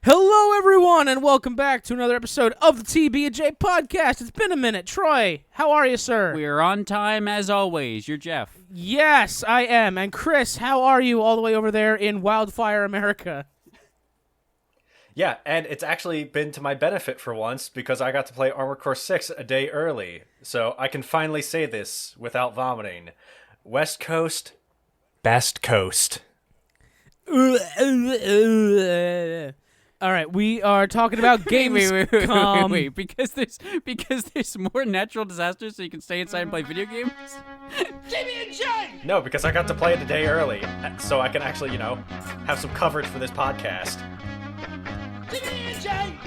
Hello, everyone, and welcome back to another episode of the TB&J podcast. It's been a minute. Troy, how are you, sir? We're on time, as always. You're Jeff. Yes, I am. And Chris, how are you all the way over there in Wildfire, America? Yeah, and it's actually been to my benefit for once because I got to play Armored Core 6 a day early. So I can finally say this without vomiting. West Coast, best coast. All right, we are talking about Gamescom. Wait, because there's more natural disasters, so you can stay inside and play video games. TB&J! No, because I got to play it a day early, so I can actually, have some coverage for this podcast. TB&J!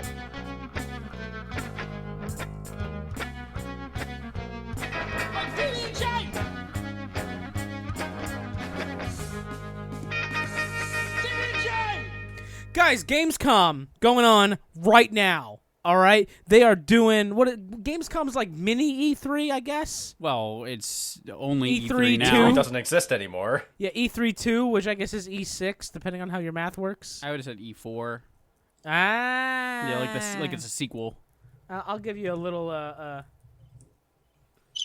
Guys, Gamescom going on right now. All right, they are doing Gamescom is like mini E3, I guess. Well, it's only E3 E3 now. It doesn't exist anymore. Yeah, E3 2, which I guess is E6, depending on how your math works. I would have said E4. Ah, Yeah, like this, like it's a sequel. I'll give you a little.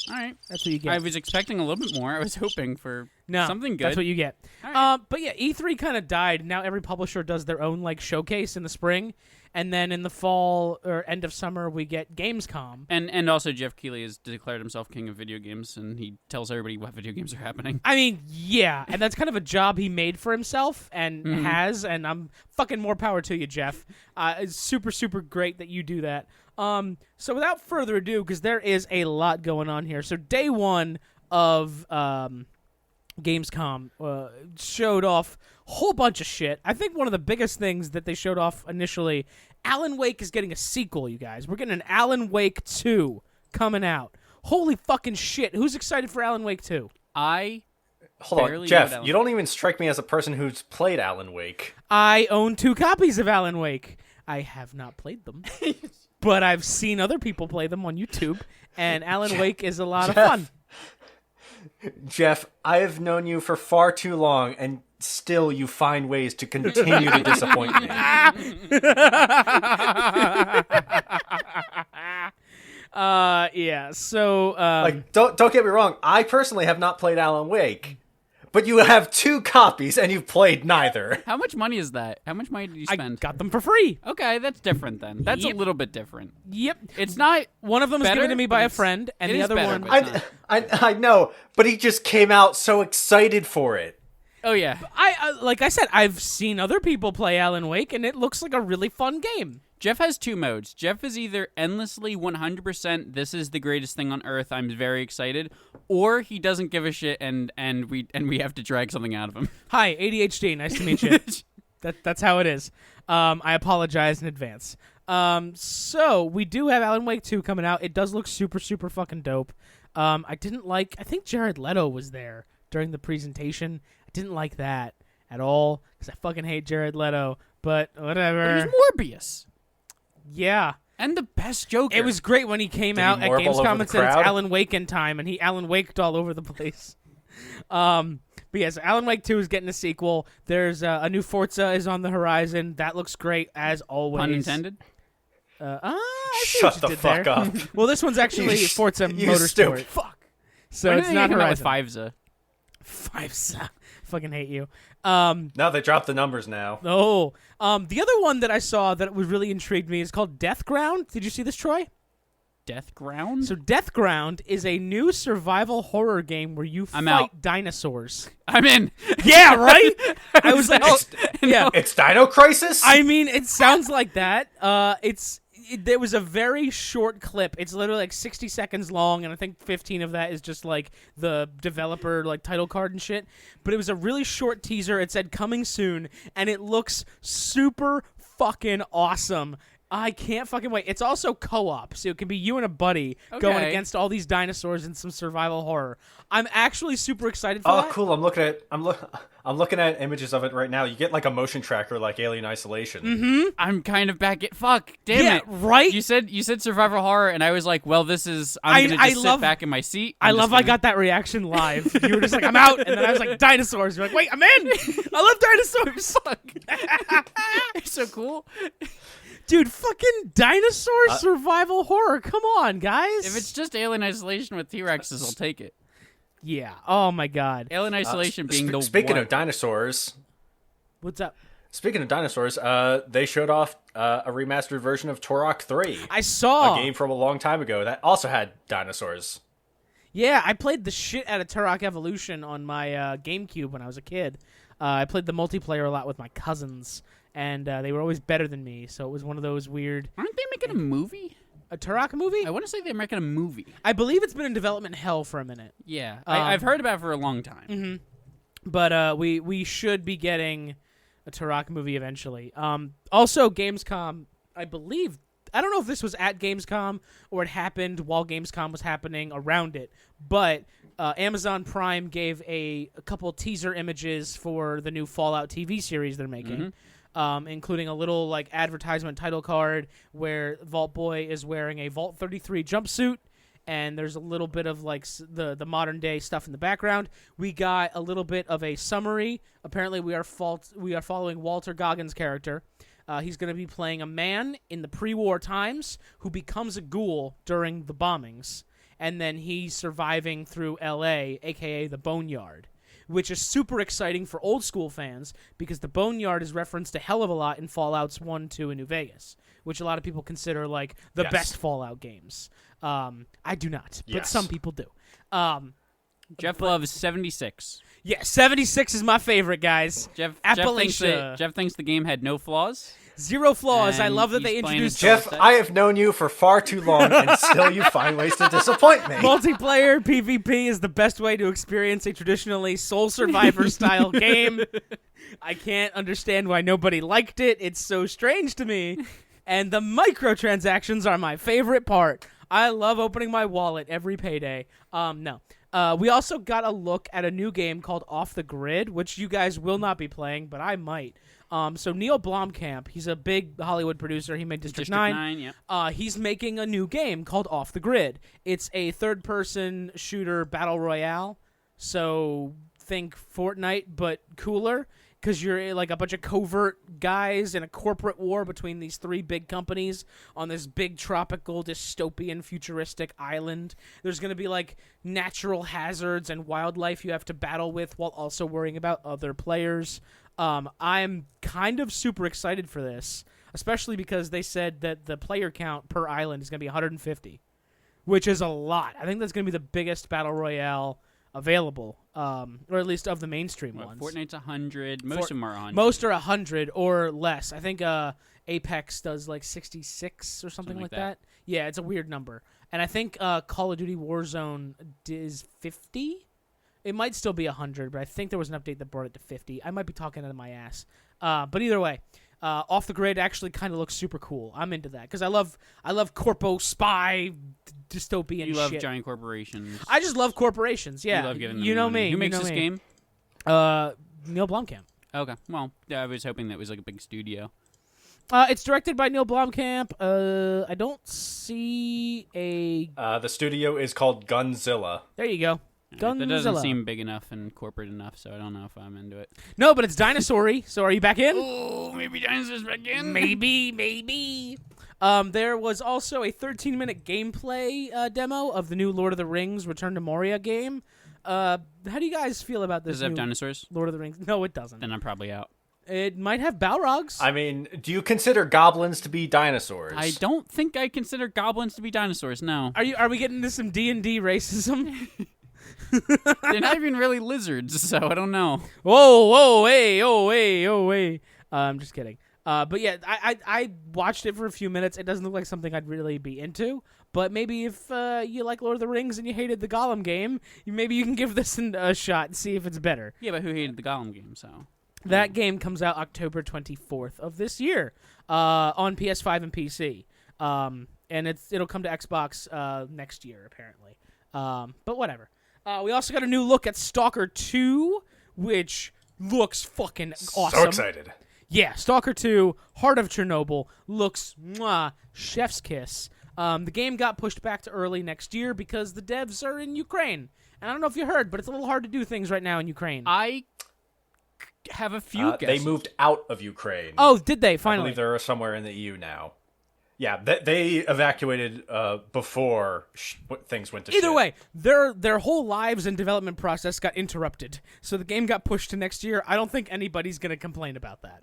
All right, That's what you get. I was expecting a little bit more. I was hoping for something good. That's what you get. All right. But yeah, E3 kind of died. Now every publisher does their own like showcase in the spring, and then in the fall or end of summer we get Gamescom. And also Jeff Keighley has declared himself king of video games, and he tells everybody what video games are happening. I mean, yeah, and that's kind of a job he made for himself and has, and I'm fucking more power to you, Jeff. It's super, super great that you do that. So without further ado, because there is a lot going on here. So day one of Gamescom showed off a whole bunch of shit. I think one of the biggest things that they showed off initially, Alan Wake is getting a sequel, you guys. We're getting an Alan Wake 2 coming out. Holy fucking shit. Who's excited for Alan Wake 2? Hold on, Jeff, you don't even strike me as a person who's played Alan Wake. I own 2 copies of Alan Wake. I have not played them. But I've seen other people play them on YouTube, and Alan Wake is a lot of fun. Jeff, I have known you for far too long, and still you find ways to continue to disappoint me. Yeah, so... don't get me wrong, I personally have not played Alan Wake, but you have 2 copies, and you've played neither. How much money is that? How much money did you spend? I got them for free. Okay, that's different then. That's Yep. a little bit different. Yep. It's not One of them was better, given to me by but a friend, and it the is other better, one... but- I know, but he just came out so excited for it. Oh, yeah. Like I said, I've seen other people play Alan Wake, and it looks like a really fun game. Jeff has 2 modes. Jeff is either endlessly 100% this is the greatest thing on earth, I'm very excited, or he doesn't give a shit and we have to drag something out of him. Hi, ADHD. Nice to meet you. That's how it is. I apologize in advance. So we do have Alan Wake 2 coming out. It does look super, super fucking dope. I think Jared Leto was there during the presentation. I didn't like that at all because I fucking hate Jared Leto, but whatever. It was Morbius. Yeah. And the best Joker. It was great when he came Did he out at morph all over Gamescom the and said it's crowd? Alan Wake in time, and he Alan Waked all over the place. But yes, Alan Wake 2 is getting a sequel. There's a new Forza is on the horizon. That looks great, as always. Pun intended? I see Shut what you the did fuck there. up. Well, this one's actually Forza you Motorsport. stupid. Fuck. So When it's did not they come out with Horizon. 5za? 5 Fucking hate you. Now they dropped the numbers now. Oh. The other one that I saw that was really intrigued me is called Death Ground. Did you see this, Troy? Death Ground? So Death Ground is a new survival horror game where you I'm fight out. dinosaurs. I'm in. Yeah, right? I was like, oh, yeah. It's Dino Crisis? I mean, it sounds like that. There was a very short clip. It's literally like 60 seconds long, and I think 15 of that is just like the developer like title card and shit. But it was a really short teaser. It said coming soon, and it looks super fucking awesome. I can't fucking wait. It's also co-op, so it can be you and a buddy going Okay. against all these dinosaurs in some survival horror. I'm actually super excited for Oh, that. cool! I'm looking at images of it right now. You get like a motion tracker, like Alien Isolation. Mm-hmm. I'm kind of back at fuck. Damn Yeah, it. right? You said survival horror, and I was like, well, this is. I'm gonna just sit back in my seat. I love I got that reaction live. You were just like, I'm out, and then I was like, dinosaurs. You're like, wait, I'm in. I love dinosaurs. It's so cool. Dude, fucking dinosaur survival horror. Come on, guys. If it's just Alien Isolation with T-Rexes, I'll take it. Yeah. Oh my God. Alien Isolation being the Speaking one. of dinosaurs, What's up? they showed off a remastered version of Turok 3, I saw. a game from a long time ago that also had dinosaurs. Yeah, I played the shit out of Turok Evolution on my GameCube when I was a kid. I played the multiplayer a lot with my cousins, and they were always better than me, so it was one of those weird... Aren't they making a movie? A Turok movie? I want to say they're making a movie. I believe it's been in development hell for a minute. Yeah, I've heard about it for a long time. Mm-hmm. But we should be getting a Turok movie eventually. Also, Gamescom, I believe... I don't know if this was at Gamescom or it happened while Gamescom was happening around it, but Amazon Prime gave a couple teaser images for the new Fallout TV series they're making, including a little like advertisement title card where Vault Boy is wearing a Vault 33 jumpsuit, and there's a little bit of like the modern day stuff in the background. We got a little bit of a summary. Apparently, we are following Walter Goggins' character. He's going to be playing a man in the pre-war times who becomes a ghoul during the bombings, and then he's surviving through L.A., a.k.a. the Boneyard, which is super exciting for old-school fans because the Boneyard is referenced a hell of a lot in Fallouts 1, 2, and New Vegas, which a lot of people consider like the best Fallout games. I do not, but some people do. Jeff loves 76. Yeah, 76 is my favorite, guys. Jeff Appalachia. thinks the game had no flaws. Zero flaws. I And love that he's they playing introduced his- Jeff, I have known you for far too long, and still you find ways to disappoint me. multiplayer PvP is the best way to experience a traditionally Soul Survivor style game. I can't understand why nobody liked it. It's so strange to me. And the microtransactions are my favorite part. I love opening my wallet every payday. No. We also got a look at a new game called Off the Grid, which you guys will not be playing, but I might. So Neil Blomkamp, he's a big Hollywood producer. He made District 9. Yeah. He's making a new game called Off the Grid. It's a third-person shooter battle royale. So think Fortnite, but cooler, because you're like a bunch of covert guys in a corporate war between these three big companies on this big tropical dystopian futuristic island. There's going to be like natural hazards and wildlife you have to battle with while also worrying about other players. I'm kind of super excited for this, especially because they said that the player count per island is going to be 150, which is a lot. I think that's going to be the biggest battle royale available, or at least of the mainstream ones. Fortnite's 100. Most of them are 100. Most are 100 or less. I think Apex does like 66 or something like that. Yeah, it's a weird number. And I think Call of Duty Warzone is 50. It might still be 100, but I think there was an update that brought it to 50. I might be talking out of my ass. But either way, Off the Grid actually kind of looks super cool. I'm into that because I love corpo spy dystopian shit. You love giant corporations. I just love corporations. Yeah, You love giving them you know money. me. Who makes you know this me. game? Neil Blomkamp. Okay. Well, I was hoping that was like a big studio. It's directed by Neil Blomkamp. I don't see a. The studio is called Gunzilla. There you go. Gunzilla. That doesn't seem big enough and corporate enough, so I don't know if I'm into it. No, but it's dinosaur-y, so are you back in? Oh, maybe dinosaurs back in. Maybe. There was also a 13-minute gameplay demo of the new Lord of the Rings Return to Moria game. How do you guys feel about this Does it have new dinosaurs? Lord of the Rings? No, it doesn't. Then I'm probably out. It might have Balrogs. I mean, do you consider goblins to be dinosaurs? I don't think I consider goblins to be dinosaurs. No, Are we getting into some D&D racism? they're not even really lizards, so I don't know. Whoa, hey. I'm just kidding. But yeah, I watched it for a few minutes. It doesn't look like something I'd really be into. But maybe if you like Lord of the Rings and you hated the Gollum game, maybe you can give this a shot and see if it's better. Yeah, but who hated the Gollum game? So That game comes out October 24th of this year on PS5 and PC. And it'll come to Xbox next year, apparently. But whatever. We also got a new look at Stalker 2, which looks fucking awesome. So excited. Yeah, Stalker 2, Heart of Chernobyl, looks chef's kiss. The game got pushed back to early next year because the devs are in Ukraine. And I don't know if you heard, but it's a little hard to do things right now in Ukraine. I have a few guesses. They moved out of Ukraine. Oh, did they? I Finally. believe they're somewhere in the EU now. Yeah, they evacuated before things went to shit. Either way, their whole lives and development process got interrupted. So the game got pushed to next year. I don't think anybody's going to complain about that.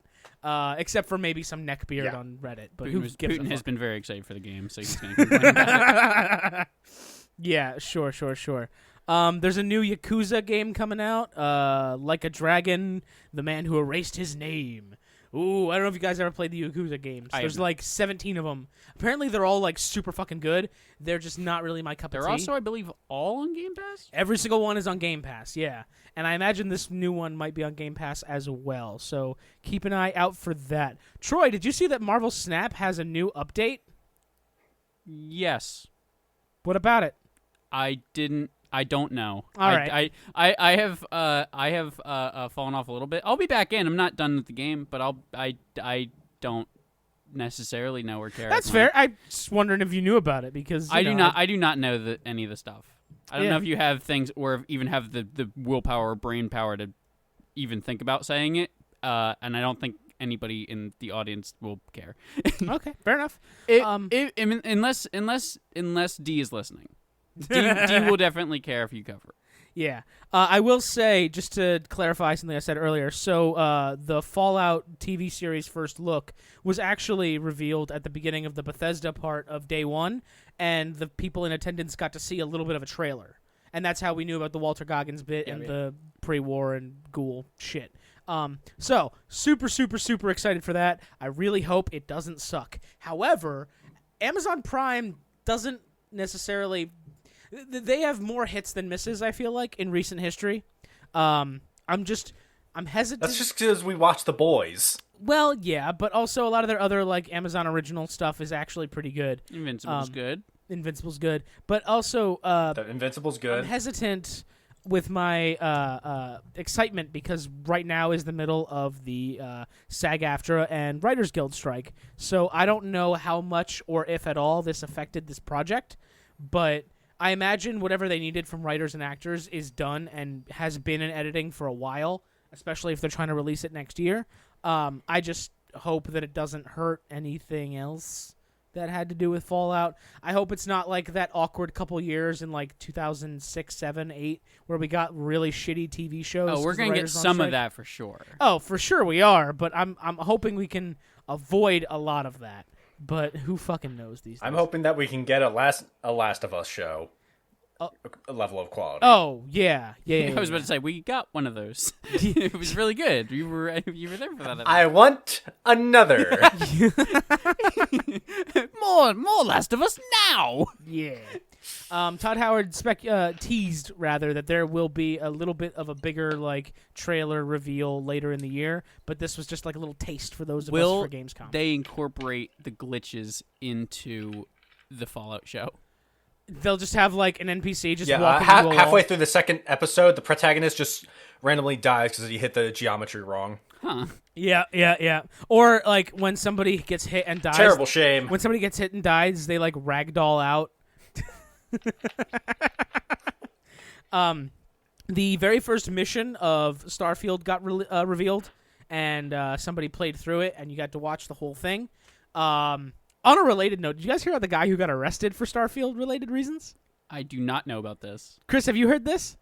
Except for maybe some neckbeard on Reddit. But Putin has been very excited for the game, so he's going to complain about it. Yeah, sure. There's a new Yakuza game coming out, Like a Dragon, The Man Who Erased His Name. Ooh, I don't know if you guys ever played the Yakuza games. There's like 17 of them. Apparently, they're all like super fucking good. They're just not really my cup of tea. They're also, I believe, all on Game Pass? Every single one is on Game Pass, yeah. And I imagine this new one might be on Game Pass as well. So keep an eye out for that. Troy, did you see that Marvel Snap has a new update? Yes. What about it? I don't know. All right. I have fallen off a little bit. I'll be back in. I'm not done with the game, but I don't necessarily know or care. That's fair. I'm just wondering if you knew about it because I do not know any of the stuff. I don't know if you have things or even have the willpower or brain power to even think about saying it. And I don't think anybody in the audience will care. Okay, fair enough. Unless D is listening. D will definitely care if you cover it. Yeah. I will say, just to clarify something I said earlier, so the Fallout TV series first look was actually revealed at the beginning of the Bethesda part of Day 1, and the people in attendance got to see a little bit of a trailer. And that's how we knew about the Walter Goggins bit the pre-war and ghoul shit. So, super, super, super excited for that. I really hope it doesn't suck. However, Amazon Prime doesn't necessarily... They have more hits than misses, I feel like, in recent history. I'm hesitant. That's just because we watch The Boys. Well, yeah, but also a lot of their other like Amazon original stuff is actually pretty good. Invincible's good. Invincible's good, but also Invincible's good. I'm hesitant with my excitement because right now is the middle of the SAG-AFTRA and Writers Guild strike, so I don't know how much or if at all this affected this project, but I imagine whatever they needed from writers and actors is done and has been in editing for a while, especially if they're trying to release it next year. I just hope that it doesn't hurt anything else that had to do with Fallout. I hope it's not like that awkward couple years in like 2006, 7, 8, where we got really shitty TV shows. Oh, we're going to get some of that for sure. Oh, for sure we are, but I'm hoping we can avoid a lot of that. But who fucking knows these days? I'm hoping that we can get a Last of Us show. A level of quality. Oh, yeah. I was about to say, we got one of those. It was really good. You were there for that. I want another. More Last of Us now. Yeah. Todd Howard teased rather that there will be a little bit of a bigger like trailer reveal later in the year, but this was just like a little taste for those of us for Gamescom. Will they incorporate the glitches into the Fallout show? They'll just have like an NPC just walking halfway through the second episode, the protagonist just randomly dies because he hit the geometry wrong. Huh. Yeah. Or like when somebody gets hit and dies. Terrible shame. When somebody gets hit and dies, they like ragdoll out. The very first mission of Starfield got revealed, and somebody played through it, and you got to watch the whole thing. On a related note, did you guys hear about the guy who got arrested for Starfield-related reasons? I do not know about this. Chris, have you heard this?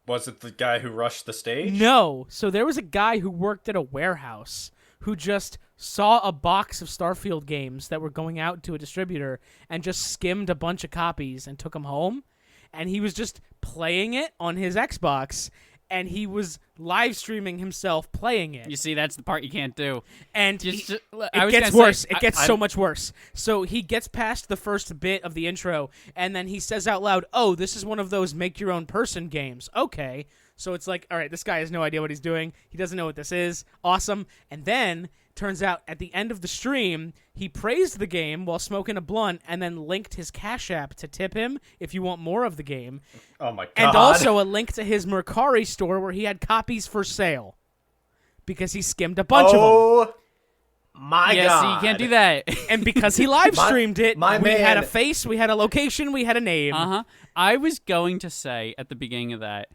Was it the guy who rushed the stage? No. So there was a guy who worked at a warehouse who just saw a box of Starfield games that were going out to a distributor and just skimmed a bunch of copies and took them home. And he was just playing it on his Xbox, and he was live streaming himself playing it. You see, that's the part you can't do. And it gets worse. It gets so much worse. So he gets past the first bit of the intro, and then he says out loud, "Oh, this is one of those make-your-own-person games." Okay. So it's like, all right, this guy has no idea what he's doing. He doesn't know what this is. Awesome. And then turns out at the end of the stream, he praised the game while smoking a blunt and then linked his Cash App to tip him if you want more of the game. Oh my god. And also a link to his Mercari store where he had copies for sale because he skimmed a bunch of them. Oh my god. Yeah, see, you can't do that. And because he live streamed it, my we had a man- face, we had a location, we had a name. I was going to say at the beginning of that,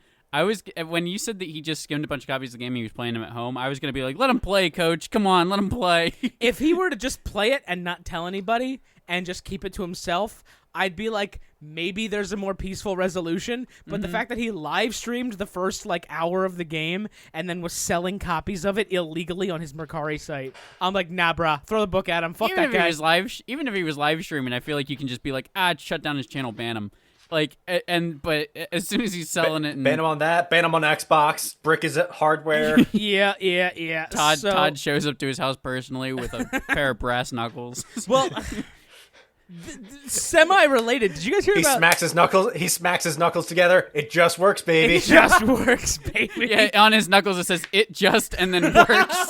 when you said that he just skimmed a bunch of copies of the game and he was playing them at home, I was going to be like, let him play, coach. Come on, let him play. If he were to just play it and not tell anybody and just keep it to himself, I'd be like, maybe there's a more peaceful resolution. But the fact that he live streamed the first hour of the game and then was selling copies of it illegally on his Mercari site, I'm like, nah, brah, throw the book at him. Fuck that guy. Even if he was live streaming, I feel like you can just be like, shut down his channel, ban him. But as soon as he's selling it, and ban him on that, ban him on Xbox, brick is it hardware. Yeah. Todd shows up to his house personally with a pair of brass knuckles. Well, semi-related. Did you guys hear He about? He smacks his knuckles together. It just works, baby. It just works, baby. Yeah, on his knuckles it says "it just" and then works.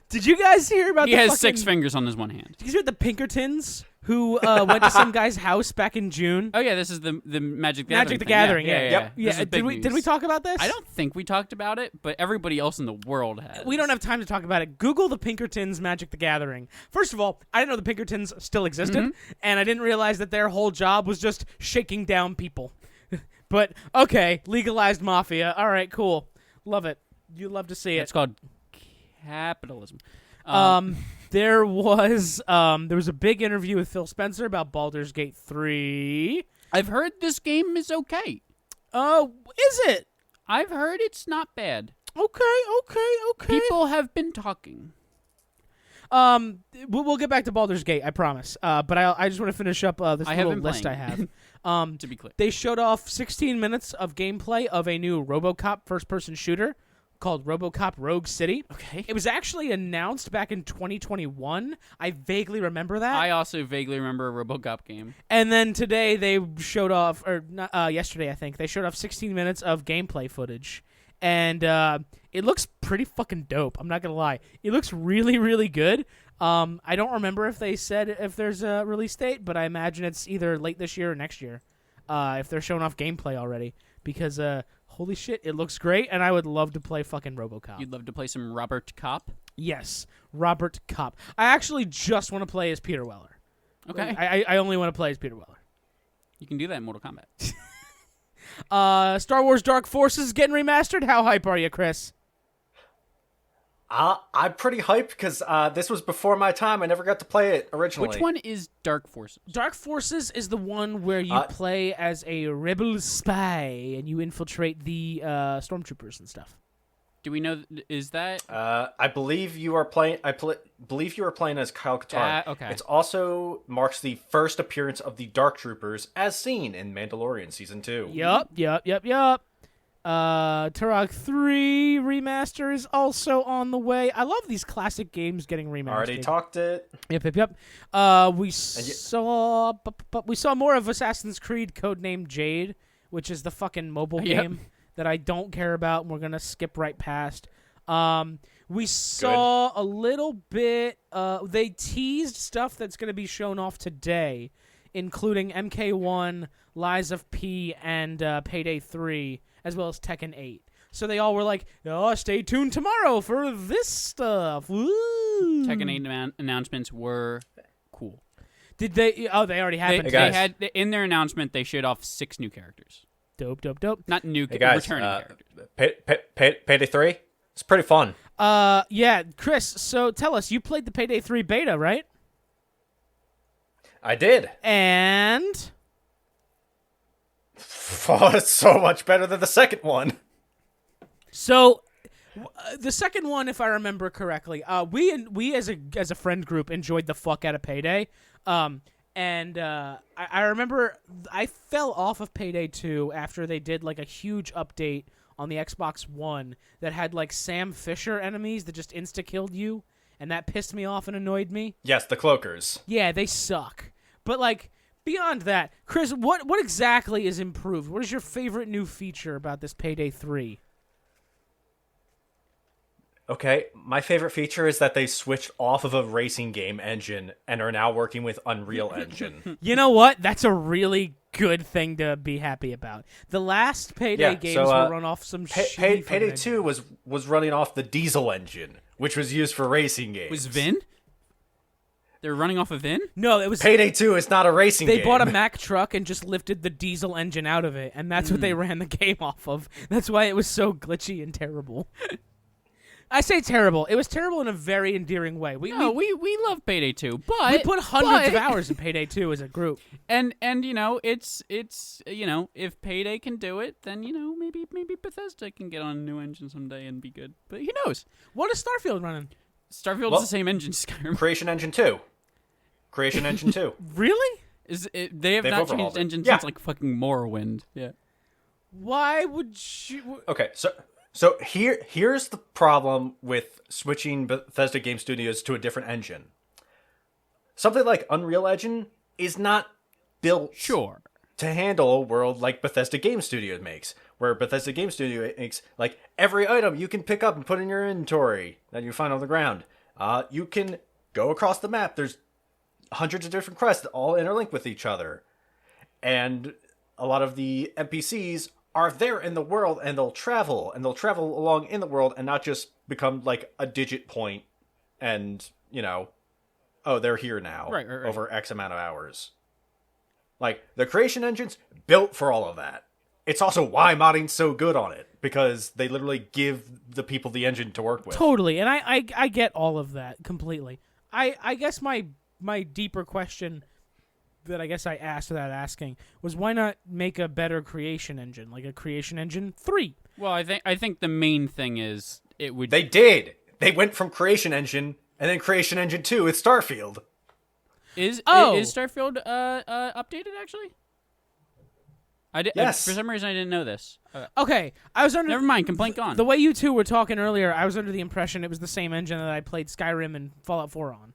Did you guys hear about? He has 6 fingers on his one hand. Did you hear the Pinkertons who went to some guy's house back in June? Oh yeah, this is the Magic the Gathering. Magic the thing. Gathering. Yeah. Yeah. This is big Did we news. talk about this? I don't think we talked about it, but everybody else in the world has. We don't have time to talk about it. Google the Pinkertons Magic the Gathering. First of all, I didn't know the Pinkertons still existed, and I didn't realize that their whole job was just shaking down people. But okay, legalized mafia. All right, cool. Love it. You love to see it. It's called capitalism. There was a big interview with Phil Spencer about Baldur's Gate 3. I've heard this game is okay. Is it? I've heard it's not bad. Okay. People have been talking. We'll get back to Baldur's Gate, I promise. But I just want to finish up this little been list playing. I have. To be clear, They showed off 16 minutes of gameplay of a new RoboCop first-person shooter called RoboCop Rogue City. okay. It was actually announced back in 2021. I vaguely remember that. I also vaguely remember a RoboCop game. And then today they showed off, or yesterday I think, they showed off 16 minutes of gameplay footage. And it looks pretty fucking dope. I'm not going to lie. It looks really, really good. I don't remember if they said if there's a release date, but I imagine it's either late this year or next year if they're showing off gameplay already. Because holy shit, it looks great, and I would love to play fucking RoboCop. You'd love to play some Robert Cop? Yes, Robert Cop. I actually just want to play as Peter Weller. Okay. I only want to play as Peter Weller. You can do that in Mortal Kombat. Star Wars Dark Forces is getting remastered. How hype are you, Chris? I'm pretty hyped because this was before my time. I never got to play it originally. Which one is Dark Forces? Dark Forces is the one where you play as a rebel spy and you infiltrate the stormtroopers and stuff. Do we know? Is that? I believe you are playing. Believe you are playing as Kyle Katarn. Okay. It also marks the first appearance of the Dark Troopers as seen in Mandalorian season 2. Yup. Turok 3 remaster is also on the way. I love these classic games getting remastered. Already talked it. Yep. We saw more of Assassin's Creed Codename Jade, which is the fucking mobile game that I don't care about, and we're gonna skip right past. We saw a little bit. They teased stuff that's gonna be shown off today, including MK1, Lies of P, and Payday 3, as well as Tekken 8. So they all were like, "Oh, stay tuned tomorrow for this stuff." Woo! Tekken 8 announcements were cool. Did they? Oh, they already happened. They had in their announcement. They showed off 6 new characters. Dope. Not new, Hey guys, returning characters. Payday 3? It's pretty fun. Yeah, Chris, so tell us, you played the Payday 3 beta, right? I did. And Oh, it's so much better than the second one. so the second one, if I remember correctly, we as a friend group enjoyed the fuck out of Payday. I remember I fell off of Payday 2 after they did like a huge update on the Xbox One that had like Sam Fisher enemies that just insta-killed you, and that pissed me off and annoyed me. Yes, the Cloakers. Yeah, they suck. But like beyond that, Chris, what exactly is improved? What is your favorite new feature about this Payday 3? Okay, my favorite feature is that they switched off of a racing game engine and are now working with Unreal Engine. You know what? That's a really good thing to be happy about. The last Payday games were run off some shitty Payday 2 was running off the Diesel engine, which was used for racing games. Was Vin? They're running off of Vin? No, it was Payday 2 is not a racing game. They bought a Mack truck and just lifted the diesel engine out of it, and that's what they ran the game off of. That's why it was so glitchy and terrible. I say terrible. It was terrible in a very endearing way. We love Payday 2, but we put hundreds of hours in Payday 2 as a group. And it's if Payday can do it, then maybe Bethesda can get on a new engine someday and be good. But who knows? What is Starfield running? Starfield's the same engine as Skyrim. Creation Engine 2. Really? They've not changed engine since like fucking Morrowind. Yeah. Why would you? Okay, so here's the problem with switching Bethesda Game Studios to a different engine. Something like Unreal Engine is not built to handle a world like Bethesda Game Studio makes, where Bethesda Game Studio makes like every item you can pick up and put in your inventory that you find on the ground. You can go across the map. There's hundreds of different quests that all interlink with each other, and a lot of the NPCs are there in the world, and they'll travel along in the world and not just become like a digit point and, they're here now right. over X amount of hours. Like, the creation engine's built for all of that. It's also why modding's so good on it, because they literally give the people the engine to work with. Totally, and I get all of that completely. I guess my deeper question that I guess I asked without asking was, why not make a better creation engine, like a Creation Engine 3? Well, I think the main thing is it would. They did. They went from Creation Engine and then Creation Engine 2 with Starfield. Is Starfield updated actually? Yes. For some reason, I didn't know this. Okay, I was under. Never mind. Complaint gone. The way you two were talking earlier, I was under the impression it was the same engine that I played Skyrim and Fallout 4 on.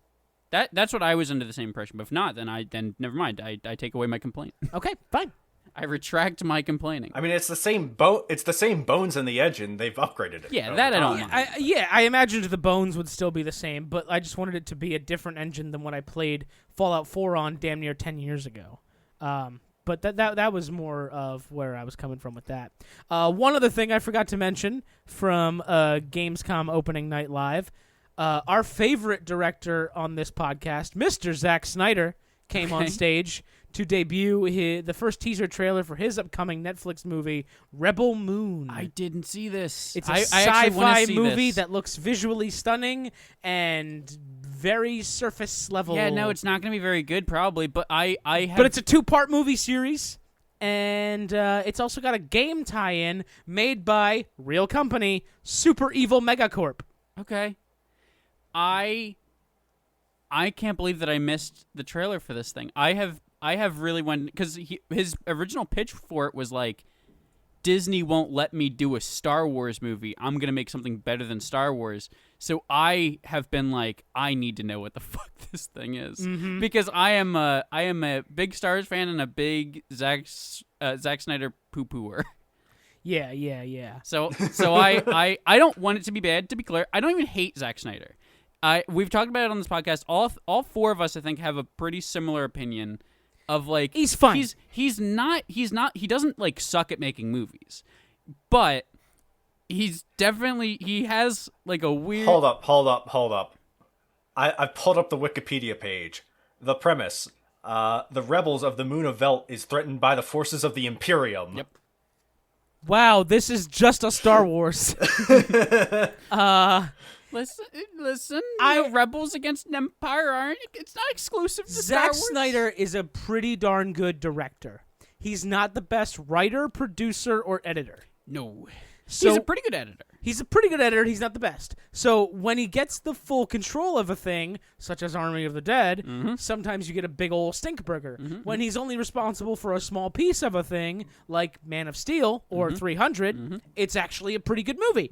That's what I was under the same impression. But if not, then never mind. I take away my complaint. Okay, fine. I retract my complaining. I mean, it's the same It's the same bones in the engine. They've upgraded it. Yeah, that I don't mind. I imagined the bones would still be the same, but I just wanted it to be a different engine than what I played Fallout 4 on damn near 10 years ago. But that was more of where I was coming from with that. One other thing I forgot to mention from Gamescom opening night live. Our favorite director on this podcast, Mr. Zack Snyder, came on stage to debut the first teaser trailer for his upcoming Netflix movie, Rebel Moon. I didn't see this. It's a I sci-fi movie that looks visually stunning and very surface level. Yeah, no, it's not going to be very good probably, but But it's a 2-part movie series, and it's also got a game tie-in made by real company, Super Evil Megacorp. Okay. I can't believe that I missed the trailer for this thing. I have really because his original pitch for it was like, Disney won't let me do a Star Wars movie. I'm gonna make something better than Star Wars. So I have been like, I need to know what the fuck this thing is, because I am a big Star Wars fan and a big Zack Snyder poo-pooer. Yeah. So I don't want it to be bad. To be clear, I don't even hate Zack Snyder. We've talked about it on this podcast. All four of us, I think, have a pretty similar opinion of like, he's fine. He doesn't like suck at making movies, but he has like a weird. Hold up. I pulled up the Wikipedia page. The premise: the rebels of the Moon of Velt is threatened by the forces of the Imperium. Yep. Wow, this is just a Star Wars. Listen. Rebels against an Empire it's not exclusive to Star Wars. Zack Snyder is a pretty darn good director. He's not the best writer, producer, or editor. No. So, he's a pretty good editor. He's a pretty good editor. He's not the best. So when he gets the full control of a thing, such as Army of the Dead, sometimes you get a big ol' stink burger. When he's only responsible for a small piece of a thing, like Man of Steel or 300, it's actually a pretty good movie.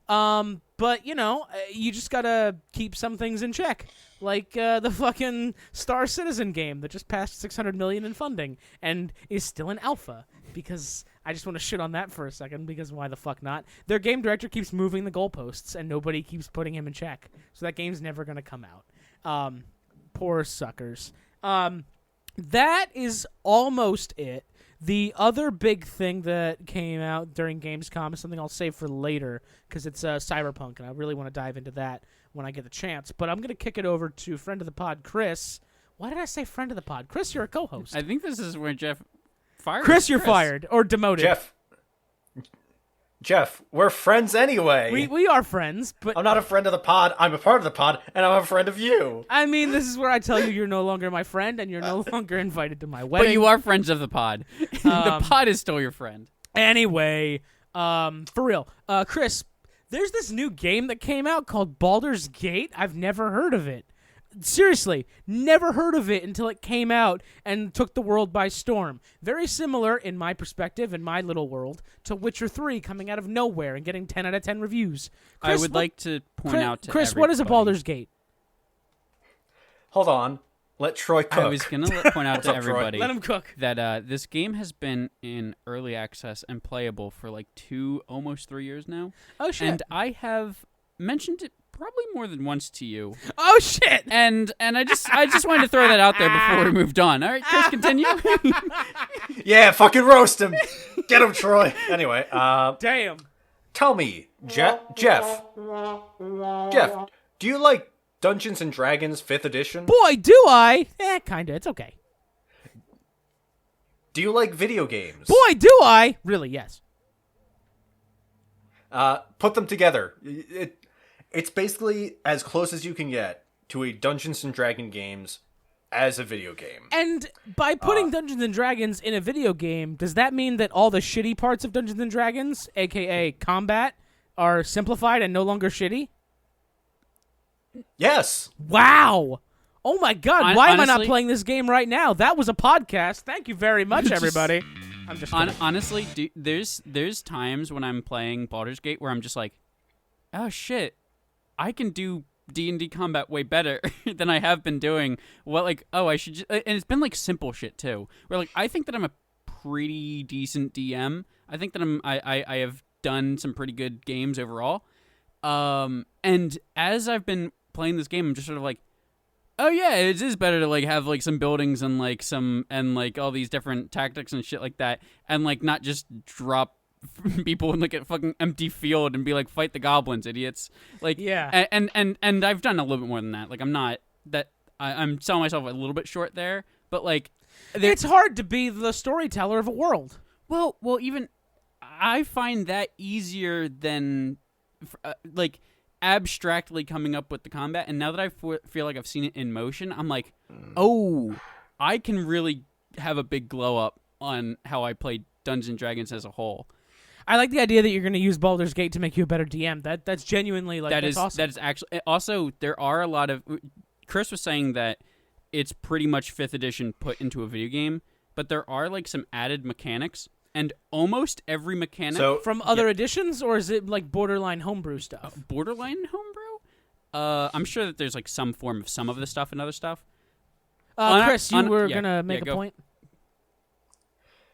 But you just gotta keep some things in check, like the fucking Star Citizen game that just passed $600 million in funding and is still in alpha. Because I just want to shit on that for a second, because why the fuck not? Their game director keeps moving the goalposts, and nobody keeps putting him in check, so that game's never gonna come out. Poor suckers. That is almost it. The other big thing that came out during Gamescom is something I'll save for later because it's Cyberpunk, and I really want to dive into that when I get the chance. But I'm going to kick it over to friend of the pod, Chris. Why did I say friend of the pod? Chris, you're a co-host. I think this is where Jeff fired. Chris, you're fired or demoted. Jeff, we're friends anyway. We are friends, but I'm not a friend of the pod. I'm a part of the pod, and I'm a friend of you. I mean, this is where I tell you you're no longer my friend, and you're no longer invited to my wedding. But you are friends of the pod. The pod is still your friend. Anyway, for real, Chris, there's this new game that came out called Baldur's Gate. I've never heard of it. Seriously, never heard of it until it came out and took the world by storm. Very similar, in my perspective, in my little world, to Witcher 3 coming out of nowhere and getting 10 out of 10 reviews. Chris, I would like to point out to Chris, everybody, what is a Baldur's Gate? Hold on. Let Troy cook. I was going to point out to everybody Let him cook. that this game has been in early access and playable for like almost 3 years now. Oh, shit. And I have mentioned it probably more than once to you. Oh, shit. And I just wanted to throw that out there before we moved on. All right, Chris, continue. Yeah, fucking roast him. Get him, Troy. Anyway, damn. Tell me, Jeff, do you like Dungeons and Dragons 5th edition? Boy, do I. Kinda. It's okay. Do you like video games? Boy, do I. Really, yes. Put them together. It's basically as close as you can get to a Dungeons and Dragons games as a video game. And by putting Dungeons and Dragons in a video game, does that mean that all the shitty parts of Dungeons and Dragons, aka combat, are simplified and no longer shitty? Yes. Wow. Oh my god, why am I not honestly, playing this game right now? That was a podcast. Thank you very much, everybody. I'm just honestly, there's times when I'm playing Baldur's Gate where I'm just like, oh shit, I can do D&D combat way better than I have been doing. Well, like, oh, I should just, and it's been like simple shit too. Where like I think that I'm a pretty decent DM. I think that I have done some pretty good games overall. And as I've been playing this game, I'm just sort of like, oh yeah, it is better to like have like some buildings and like like all these different tactics and shit like that, and like not just drop people in like a fucking empty field and be like, fight the goblins, idiots. Like, yeah. And I've done a little bit more than that. Like, I'm not that I'm selling myself a little bit short there, but like, it's hard to be the storyteller of a world. Well, even I find that easier than like abstractly coming up with the combat. And now that I feel like I've seen it in motion, I'm like, oh, I can really have a big glow up on how I play Dungeons and Dragons as a whole. I like the idea that you're going to use Baldur's Gate to make you a better DM. That's genuinely like that's awesome. That is actually also there are a lot of. Chris was saying that it's pretty much 5th edition put into a video game, but there are like some added mechanics, and almost every mechanic from other editions, or is it like borderline homebrew stuff? Borderline homebrew. I'm sure that there's like some form of some of the stuff and other stuff. Chris, you were gonna make a point.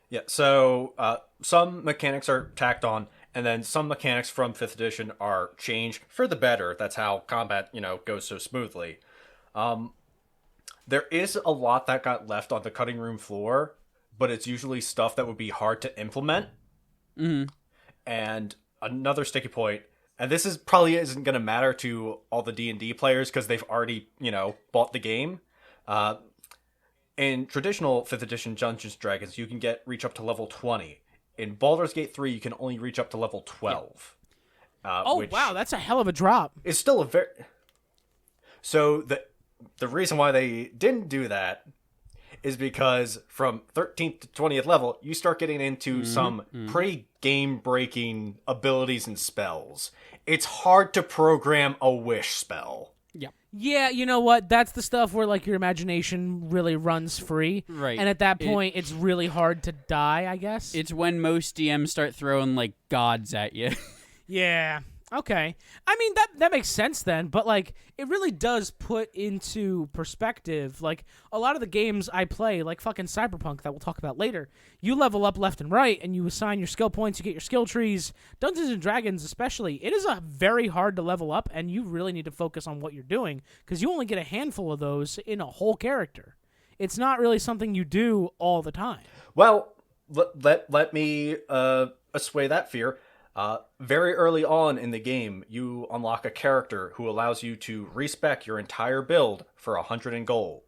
Yeah, so some mechanics are tacked on, and then some mechanics from 5th edition are changed for the better. That's how combat, goes so smoothly. There is a lot that got left on the cutting room floor, but it's usually stuff that would be hard to implement. Mm-hmm. And another sticky point, and this is probably isn't going to matter to all the D&D players because they've already, bought the game. In traditional 5th edition Dungeons & Dragons, you can reach up to level 20. In Baldur's Gate 3, you can only reach up to level 12. Yeah. Wow, that's a hell of a drop. It's still a very... So the reason why they didn't do that is because from 13th to 20th level, you start getting into some pretty game-breaking abilities and spells. It's hard to program a wish spell. Yeah, you know what? That's the stuff where like your imagination really runs free. Right. And at that point, it's really hard to die, I guess. It's when most DMs start throwing like gods at you. Yeah. Okay. I mean, that makes sense then, but, like, it really does put into perspective, like, a lot of the games I play, like fucking Cyberpunk that we'll talk about later, you level up left and right, and you assign your skill points, you get your skill trees. Dungeons & Dragons especially, it is very hard to level up, and you really need to focus on what you're doing, because you only get a handful of those in a whole character. It's not really something you do all the time. Well, let me assuage that fear. Very early on in the game, you unlock a character who allows you to respec your entire build for 100 in gold.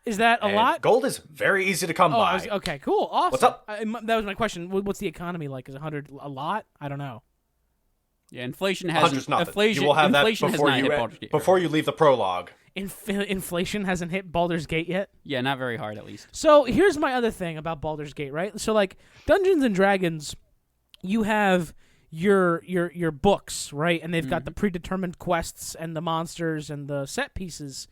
Is that a lot? Gold is very easy to come by. Okay, cool, awesome. What's up? That was my question. What's the economy like? Is 100 a lot? I don't know. Yeah, inflation has you will have that before you leave the prologue. Inflation hasn't hit Baldur's Gate yet? Yeah, not very hard at least. So here's my other thing about Baldur's Gate, right? So like Dungeons & Dragons, you have your books, right? And they've got the predetermined quests and the monsters and the set pieces.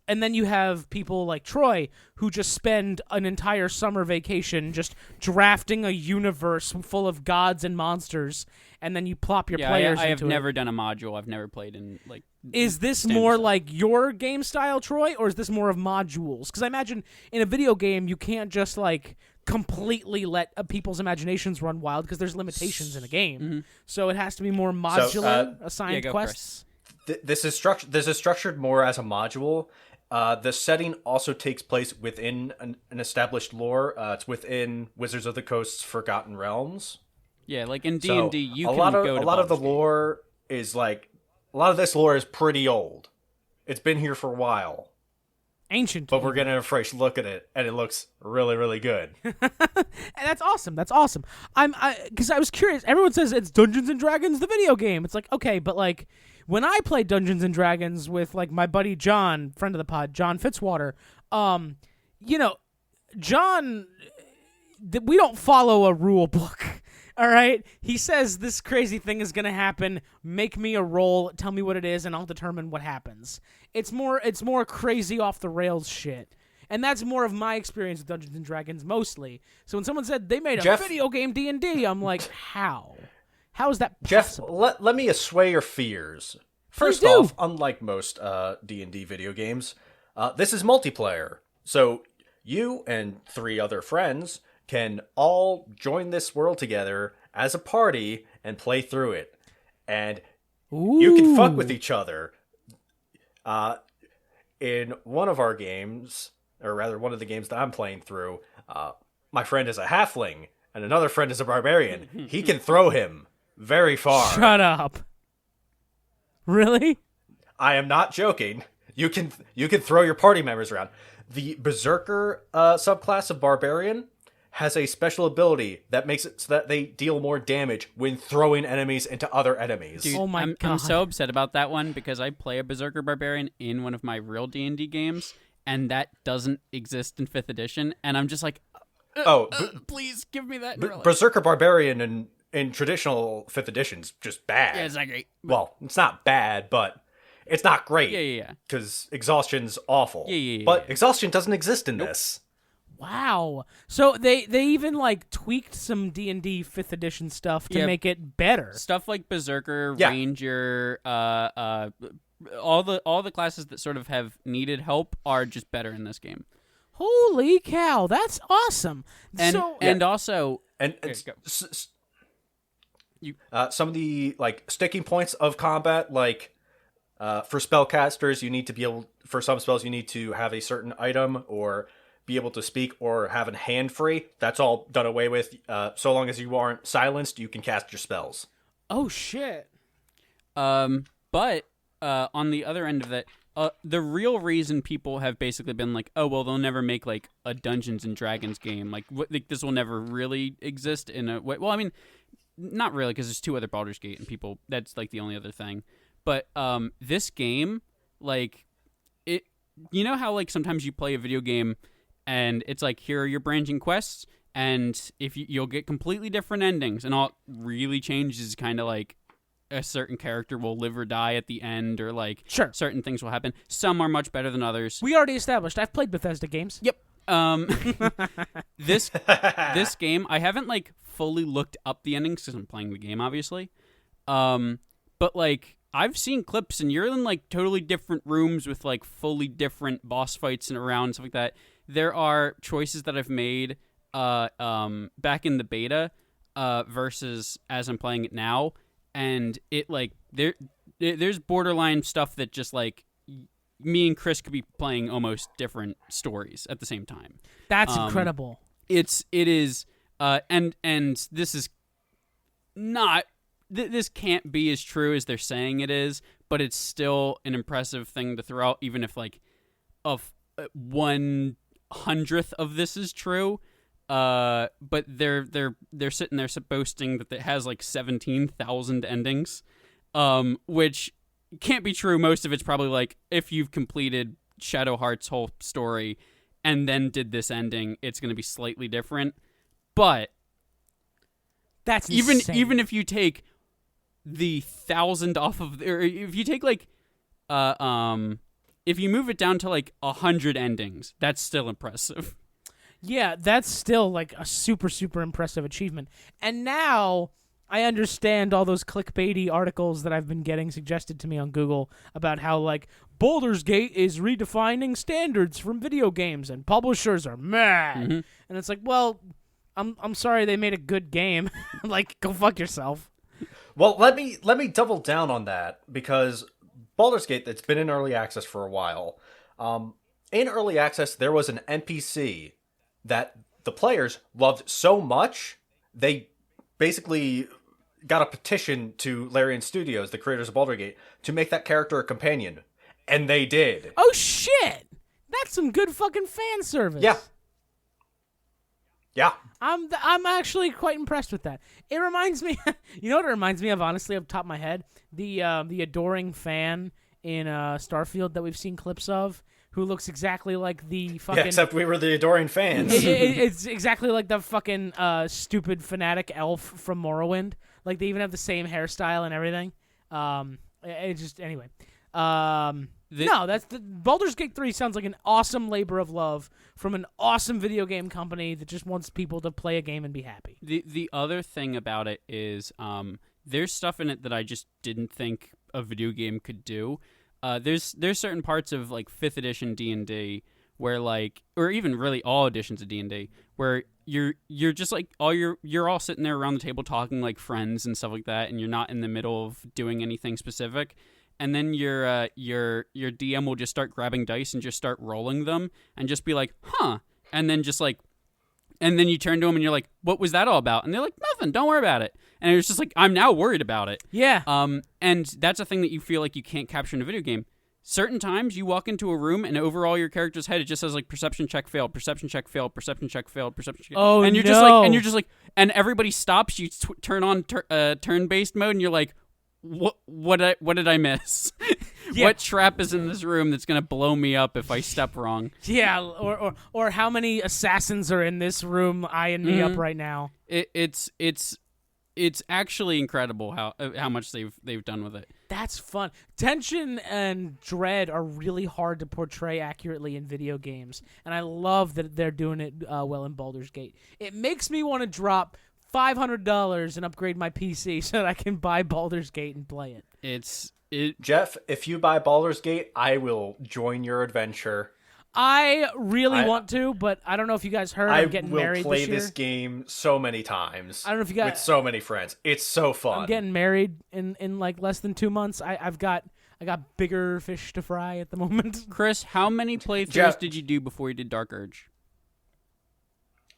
And then you have people like Troy who just spend an entire summer vacation just drafting a universe full of gods and monsters, and then you plop your players into it. I have never done a module. I've never played in like. Is this more like your game style, Troy, or is this more of modules? Because I imagine in a video game you can't just like completely let people's imaginations run wild because there's limitations in a game. Mm-hmm. So it has to be more modular, assigned quests. This is structured more as a module. The setting also takes place within an established lore. It's within Wizards of the Coast's Forgotten Realms. Yeah, like in D&D, you can go to a lot of the lore is like a lot of this lore is pretty old. It's been here for a while. Ancient. But we're getting a fresh look at it, and it looks really, really good. And that's awesome. That's awesome. Because I was curious. Everyone says it's Dungeons & Dragons, the video game. It's like, okay, but like when I play Dungeons & Dragons with like my buddy John, friend of the pod, John Fitzwater, John, we don't follow a rule book. All right? He says this crazy thing is going to happen. Make me a roll. Tell me what it is, and I'll determine what happens. It's more crazy off the rails shit. And that's more of my experience with Dungeons & Dragons mostly. So when someone said they made a video game D&D, I'm like, how? How is that possible? Jeff, let me assuage your fears. First off, unlike most D&D video games, this is multiplayer. So you and 3 other friends can all join this world together as a party and play through it. And you can fuck with each other. In one of our games, or rather one of the games that I'm playing through, my friend is a halfling and another friend is a barbarian. He can throw him very far. Shut up. Really? I am not joking. You can throw your party members around. The Berserker subclass of barbarian has a special ability that makes it so that they deal more damage when throwing enemies into other enemies. Dude, oh my God. I'm so upset about that one because I play a Berserker Barbarian in one of my real D&D games, and that doesn't exist in 5th edition, and I'm just like, please give me that. Berserker Barbarian in traditional 5th edition's just bad. Yeah, it's not great. Well, it's not bad, but it's not great. Yeah. Because exhaustion's awful. Yeah. But exhaustion doesn't exist in this. Wow. So they even like tweaked some D&D 5th edition stuff to make it better. Stuff like Berserker, Ranger, all the classes that sort of have needed help are just better in this game. Holy cow, that's awesome. And also some of the like sticking points of combat, like for spellcasters, you need to be able, for some spells you need to have a certain item or be able to speak or have a hand free. That's all done away with. So long as you aren't silenced, you can cast your spells. Oh shit. But on the other end of that, the real reason people have basically been like, oh well, they'll never make like a Dungeons and Dragons game. Like this will never really exist in a way. Well, I mean, not really, because there's 2 other Baldur's Gate and people. That's like the only other thing. But this game, like it, you know how like sometimes you play a video game and it's like, here are your branching quests, and if you'll get completely different endings, and all it really changes is kind of like a certain character will live or die at the end, or like certain things will happen. Some are much better than others. We already established. I've played Bethesda games. Yep. This game, I haven't like fully looked up the endings because I'm playing the game, obviously. But like I've seen clips and you're in like totally different rooms with like fully different boss fights and around stuff like that. There are choices that I've made back in the beta versus as I'm playing it now, and it like there's borderline stuff that just like me and Chris could be playing almost different stories at the same time. That's incredible. It is and this is not this can't be as true as they're saying it is, but it's still an impressive thing to throw out, even if like of 1/100th of this is true. But they're sitting there boasting that it has like 17,000 endings, which can't be true. Most of it's probably like if you've completed Shadow Heart's whole story and then did this ending, it's going to be slightly different. But that's insane. Even if you take the 1,000 off of, or if you take like, if you move it down to like 100 endings, that's still impressive. Yeah, that's still like a super, super impressive achievement. And now I understand all those clickbaity articles that I've been getting suggested to me on Google about how like Baldur's Gate is redefining standards from video games and publishers are mad. Mm-hmm. And it's like, well, I'm sorry they made a good game. Like, go fuck yourself. Well, let me double down on that, because Baldur's Gate, that's been in early access for a while. In early access, there was an NPC that the players loved so much, they basically got a petition to Larian Studios, the creators of Baldur's Gate, to make that character a companion. And they did. Oh, shit! That's some good fucking fan service. Yeah. Yeah. I'm actually quite impressed with that. It reminds me, you know what it reminds me of, honestly, off the top of my head? The adoring fan in Starfield that we've seen clips of, who looks exactly like the fucking... Yeah, except we were the adoring fans. It's exactly like the fucking stupid fanatic elf from Morrowind. Like, they even have the same hairstyle and everything. It just... Anyway. No, that's the Baldur's Gate 3 sounds like an awesome labor of love from an awesome video game company that just wants people to play a game and be happy. The other thing about it is there's stuff in it that I just didn't think a video game could do. There's certain parts of like 5th edition D&D where like, or even really all editions of D&D, where you're just like you're all sitting there around the table talking like friends and stuff like that, and you're not in the middle of doing anything specific. And then your DM will just start grabbing dice and just start rolling them and just be like, huh. And then just like, and then you turn to them and you're like, what was that all about? And they're like, nothing, don't worry about it. And it's just like, I'm now worried about it. Yeah. And that's a thing that you feel like you can't capture in a video game. Certain times you walk into a room and over all your character's head, it just says like perception check failed, perception check failed, perception check failed, perception check. Oh, and you're no. just like, and everybody stops. You turn on turn-based mode and you're like, what did I miss? Yeah. What trap is in this room that's gonna blow me up if I step wrong? Yeah, or how many assassins are in this room eyeing me up right now? It's actually incredible how much they've done with it. That's fun. Tension and dread are really hard to portray accurately in video games, and I love that they're doing it well in Baldur's Gate. It makes me want to drop $500 and upgrade my PC so that I can buy Baldur's Gate and play it. Jeff, if you buy Baldur's Gate, I will join your adventure. I really want to, but I don't know if you guys heard. I'm getting married this year. I will play this game so many times. I don't know if you guys... with so many friends. It's so fun. I'm getting married in like less than 2 months. I got bigger fish to fry at the moment. Chris, how many playthroughs did you do before you did Dark Urge?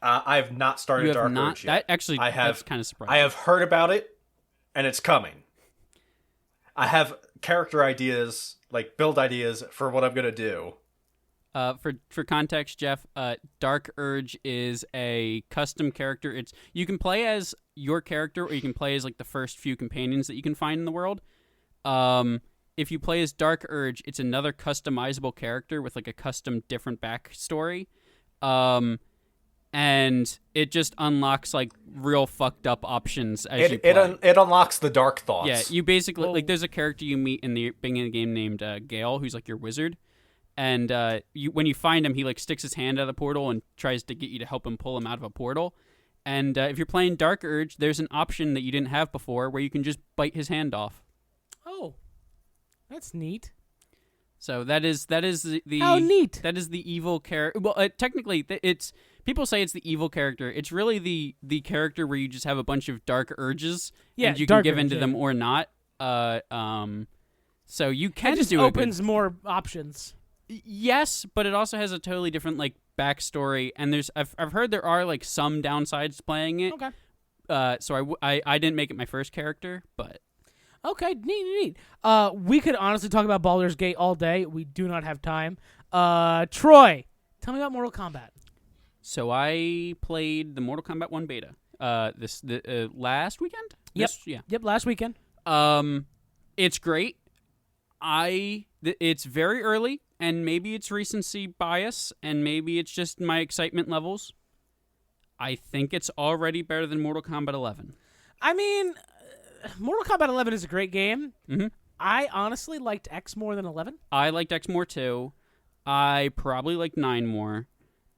I have not started Dark Urge yet. That's kind of surprising. I have heard about it, and it's coming. I have character ideas, like build ideas for what I'm gonna do. For context, Jeff, Dark Urge is a custom character. You can play as your character, or you can play as like the first few companions that you can find in the world. If you play as Dark Urge, it's another customizable character with like a custom different backstory. And it just unlocks like real fucked up options as you play. It unlocks the dark thoughts. Yeah, you basically like there's a character you meet in the beginning of the game named Gale, who's like your wizard, and when you find him, he like sticks his hand out of the portal and tries to get you to help him pull him out of a portal, And if you're playing Dark Urge, there's an option that you didn't have before where you can just bite his hand off. Oh, that's neat. So that is the How neat. That is the evil character. Well, technically, it's people say it's the evil character. It's really the character where you just have a bunch of dark urges, and you can give into them or not. So you can just do opens more options. Yes, but it also has a totally different like backstory, and I've heard there are like some downsides to playing it. Okay. So I didn't make it my first character, but. Okay, neat. We could honestly talk about Baldur's Gate all day. We do not have time. Troy, tell me about Mortal Kombat. So I played the Mortal Kombat 1 beta. Last weekend. Yep. Yeah. Yep. Last weekend. It's great. It's very early, and maybe it's recency bias, and maybe it's just my excitement levels. I think it's already better than Mortal Kombat 11. I mean, Mortal Kombat 11 is a great game. Mm-hmm. I honestly liked X more than 11. I liked X more too. I probably liked 9 more.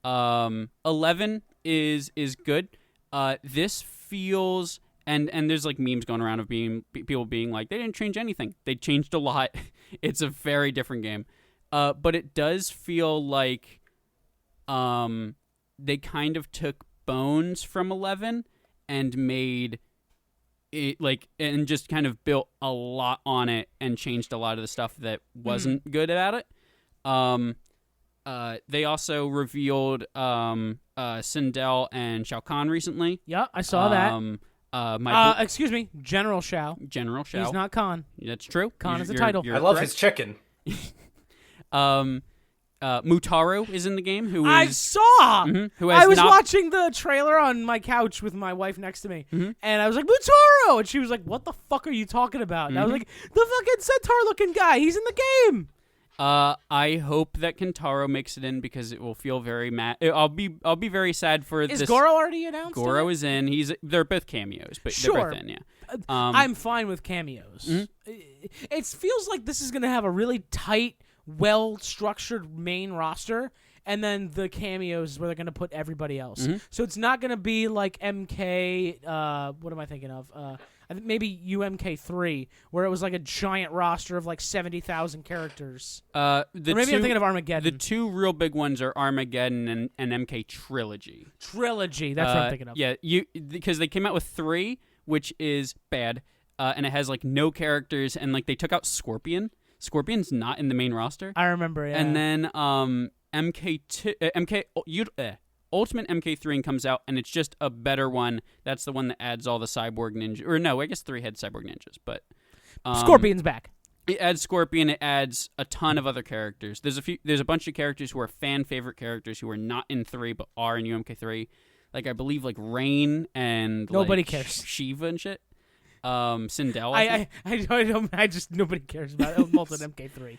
11 is good. This feels and there's like memes going around of people being like they didn't change anything. They changed a lot. It's a very different game. But it does feel like they kind of took bones from 11 and made it like and just kind of built a lot on it and changed a lot of the stuff that wasn't good about it. They also revealed Sindel and Shao Kahn recently. Yeah, I saw that. Excuse me, General Shao. General Shao. He's not Khan. That's true. Khan is a title. I love his chicken. Mutaro is in the game. Who is I saw. Mm-hmm, who has I was watching the trailer on my couch with my wife next to me, and I was like, Mutaro! And she was like, what the fuck are you talking about? And I was like, the fucking centaur-looking guy. He's in the game. I hope that Kentaro makes it in because it will feel very I'll be very sad for this. Is Goro already announced? Goro is in. They're both cameos, but sure. they're both in. Yeah. I'm fine with cameos. It feels like this is gonna have a really tight, well-structured main roster, and then the cameos is where they're gonna put everybody else. So it's not gonna be like MK. What am I thinking of? I think maybe UMK3, where it was like a giant roster of like 70,000 characters. Or maybe I'm thinking of Armageddon. The two real big ones are Armageddon and MK Trilogy. Trilogy, that's what I'm thinking of. Yeah, because they came out with 3, which is bad, and it has like no characters, and like they took out Scorpion. Scorpion's not in the main roster. I remember, yeah. And then Ultimate MK3 comes out, and it's just a better one. That's the one that adds all the cyborg ninjas. Or no, I guess 3 had cyborg ninjas, but Scorpion's back. It adds Scorpion. It adds a ton of other characters. There's a bunch of characters who are fan favorite characters who are not in 3 but are in UMK3. Like I believe like Rain and nobody like, cares. Shiva and shit. Sindel. I just nobody cares about Ultimate MK3.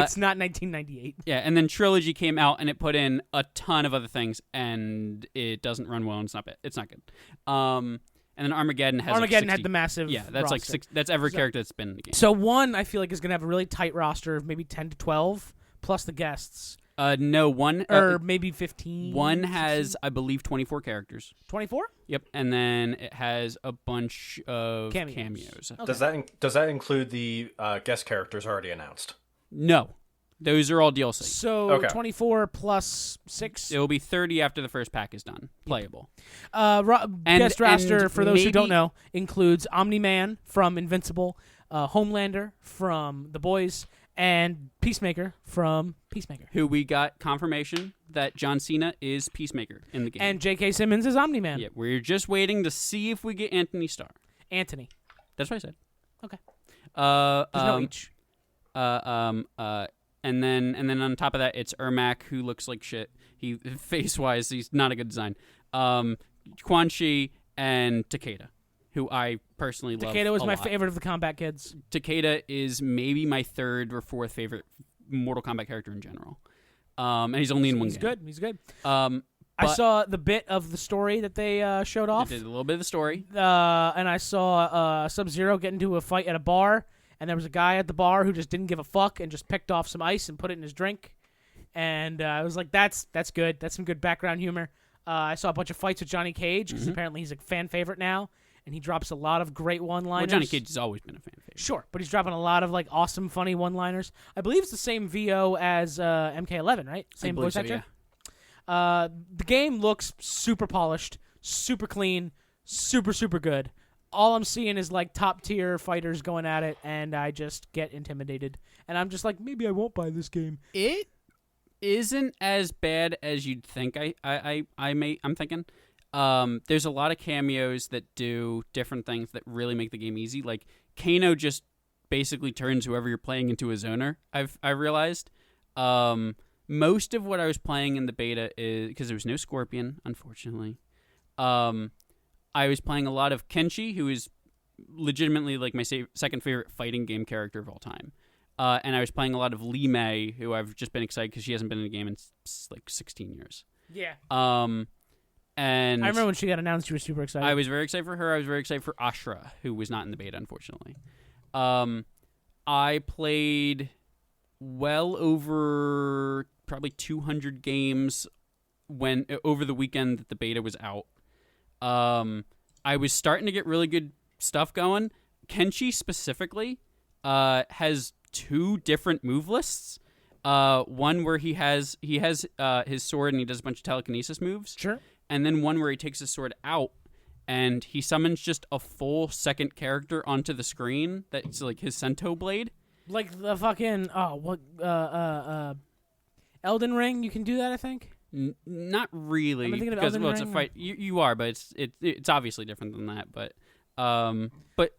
It's not 1998. Yeah, and then Trilogy came out and it put in a ton of other things, and it doesn't run well. And it's not good. And then Armageddon has had the massive. Yeah, that's roster. That's every character that's been in the game. So 1 I feel like is gonna have a really tight roster of maybe 10 to 12 plus the guests. No, 1 or maybe 15. 1 has, I believe, 24 characters. 24? Yep, and then it has a bunch of cameos. Okay. Does that include the guest characters already announced? No, those are all DLC. So 24 plus 6. It will be 30 after the first pack is done, playable. Guest roster, for those who don't know, includes Omni-Man from Invincible, Homelander from The Boys, and Peacemaker from Peacemaker. Who we got confirmation that John Cena is Peacemaker in the game. And J.K. Simmons is Omni-Man. Yeah, we're just waiting to see if we get Anthony Starr. Anthony. That's what I said. Okay. There's no H. And then on top of that, it's Ermac, who looks like shit. He face-wise, he's not a good design. Quan Chi and Takeda, who I personally love. Takeda was my favorite of the Kombat kids. Takeda is maybe my 3rd or 4th favorite Mortal Kombat character in general. And he's only in one game. He's good. I saw the bit of the story that they showed off. They did a little bit of the story. And I saw Sub-Zero get into a fight at a bar, and there was a guy at the bar who just didn't give a fuck and just picked off some ice and put it in his drink. And I was like, that's good. That's some good background humor. I saw a bunch of fights with Johnny Cage because apparently he's a fan favorite now, and he drops a lot of great one-liners. Well, Johnny Cage has always been a fan favorite. Sure, but he's dropping a lot of like awesome, funny one-liners. I believe it's the same VO as MK11, right? Same voice actor. Yeah. The game looks super polished, super clean, super good. All I'm seeing is like top tier fighters going at it, and I just get intimidated. And I'm just like, maybe I won't buy this game. It isn't as bad as you'd think. I'm thinking. There's a lot of cameos that do different things that really make the game easy. Like Kano just basically turns whoever you're playing into a zoner. I realized. Most of what I was playing in the beta is because there was no Scorpion, unfortunately. I was playing a lot of Kenshi, who is legitimately like my second favorite fighting game character of all time. And I was playing a lot of Lee Mei, who I've just been excited because she hasn't been in a game in like 16 years. Yeah. And I remember when she got announced, you were super excited. I was very excited for her. I was very excited for Ashra, who was not in the beta, unfortunately. I played well over probably 200 games over the weekend that the beta was out. I was starting to get really good stuff going. Kenshi specifically has 2 different move lists. One where he has his sword and he does a bunch of telekinesis moves. Sure. And then one where he takes his sword out and he summons just a full second character onto the screen that's like his Sento blade. Like the fucking Elden Ring, you can do that, I think. Not really, because it's a fight. You are, but it's obviously different than that. But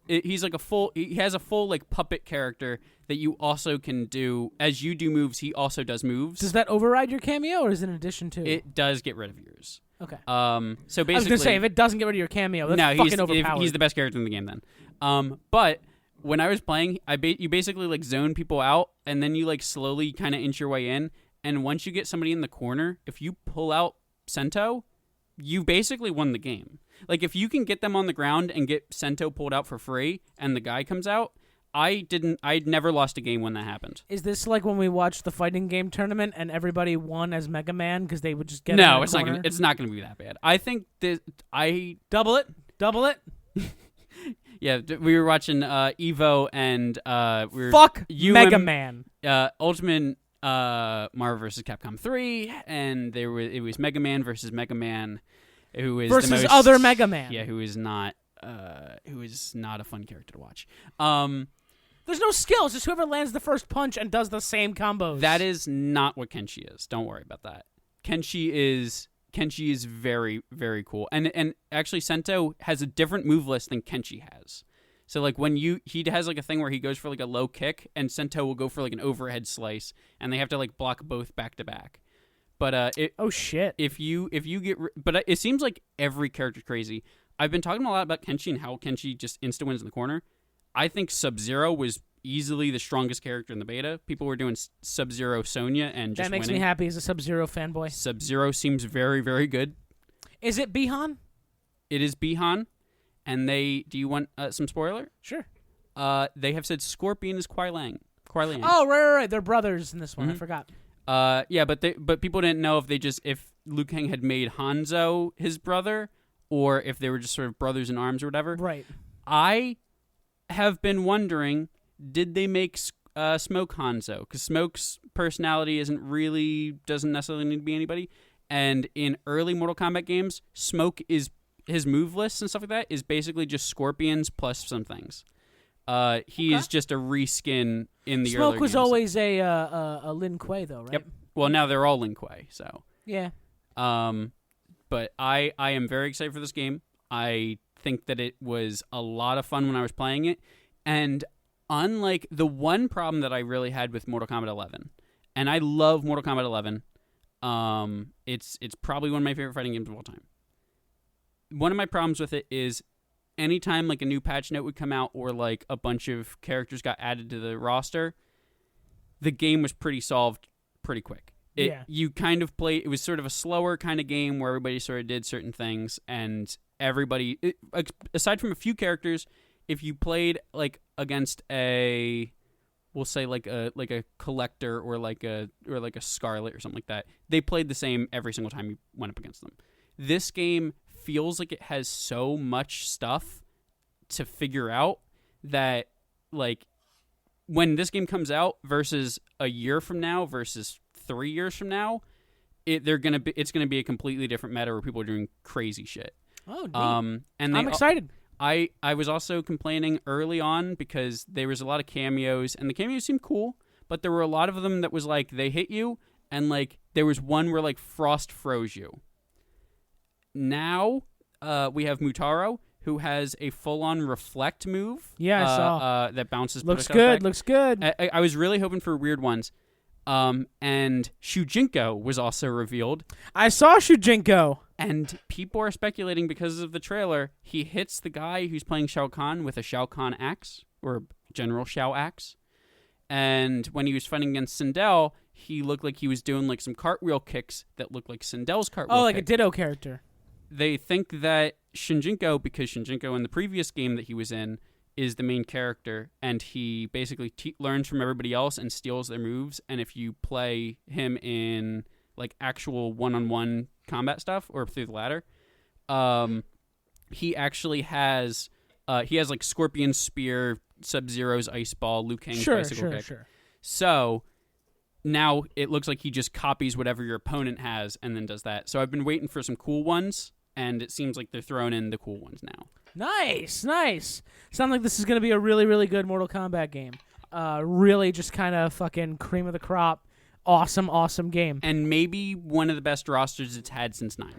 he's like he has a full like puppet character that you also can do as you do moves. He also does moves. Does that override your cameo, or is it in addition to? It does get rid of yours. Okay. So basically, I was gonna say if it doesn't get rid of your cameo, that's fucking overpowered. He's the best character in the game then. But when I was playing, you basically like zone people out, and then you like slowly kind of inch your way in. And once you get somebody in the corner, if you pull out Sento, you basically won the game. Like, if you can get them on the ground and get Sento pulled out for free and the guy comes out, I never lost a game when that happened. Is this like when we watched the fighting game tournament and everybody won as Mega Man because they would just get No, it's not going to be that bad. I think Double it. Yeah, we were watching Evo and we were... Fuck Mega Man. Ultimate... Marvel vs. Capcom 3, and it was Mega Man versus Mega Man, who is versus the most, other Mega Man. Yeah, who is not a fun character to watch. There's no skills, just whoever lands the first punch and does the same combos. That is not what Kenshi is. Don't worry about that. Kenshi is very, very cool, and actually Sento has a different move list than Kenshi has. So, like, when he has, like, a thing where he goes for, like, a low kick, and Sento will go for, like, an overhead slice, and they have to, like, block both back-to-back. But, oh, shit. If you get... But it seems like every character's crazy. I've been talking a lot about Kenshi and how Kenshi just insta-wins in the corner. I think Sub-Zero was easily the strongest character in the beta. People were doing Sub-Zero Sonya and just That makes winning. me happy as a Sub-Zero fanboy. Sub-Zero seems very, very good. Is it Bihan? It is Bihan. And do you want some spoiler? Sure. They have said Scorpion is Kuai Liang. Oh, right. They're brothers in this one. Mm-hmm. I forgot. Yeah, but people didn't know if Liu Kang had made Hanzo his brother, or if they were just sort of brothers in arms or whatever. Right. I have been wondering, did they make Smoke Hanzo? Because Smoke's personality doesn't necessarily need to be anybody. And in early Mortal Kombat games, Smoke is... His move lists and stuff like that is basically just Scorpions plus some things. He is just a reskin in the earlier Smoke was games. Always a Lin Kuei, though, right? Yep. Well, now they're all Lin Kuei, so. Yeah. But I am very excited for this game. I think that it was a lot of fun when I was playing it. And unlike the one problem that I really had with Mortal Kombat 11, and I love Mortal Kombat 11, it's probably one of my favorite fighting games of all time. One of my problems with it is anytime like a new patch note would come out or like a bunch of characters got added to the roster, the game was pretty solved pretty quick. You kind of played, it was sort of a slower kind of game where everybody sort of did certain things, and everybody, aside from a few characters, if you played like against we'll say like a collector or like a Scarlet or something like that, they played the same every single time you went up against them. this game feels like it has so much stuff to figure out that, like, when this game comes out versus a year from now versus 3 years from now, it's gonna be a completely different meta where people are doing crazy shit. Oh, neat. And I'm excited. I was also complaining early on because there was a lot of cameos, and the cameos seemed cool, but there were a lot of them that was like they hit you, and like there was one where like Frost froze you. Now we have Mutaro, who has a full-on reflect move. Yeah, I saw. That bounces. Looks projectiles good. back. Looks good. I was really hoping for weird ones. And Shujinko was also revealed. I saw Shujinko. And people are speculating because of the trailer, he hits the guy who's playing Shao Kahn with a Shao Kahn axe, or General Shao axe. And when he was fighting against Sindel, he looked like he was doing like some cartwheel kicks that looked like Sindel's cartwheel like kick. a Ditto character. They think that Shujinko, because Shujinko in the previous game that he was in is the main character, and he basically learns from everybody else and steals their moves. And if you play him in like actual one-on-one combat stuff or through the ladder, he actually has like Scorpion Spear, Sub-Zero's Ice Ball, Liu Kang's Bicycle Kick. Sure. So now it looks like he just copies whatever your opponent has and then does that. So I've been waiting for some cool ones, and it seems like they're throwing in the cool ones now. Nice. Sounds like this is going to be a really, really good Mortal Kombat game. Really just kind of fucking cream of the crop. Awesome game. And maybe one of the best rosters it's had since 9.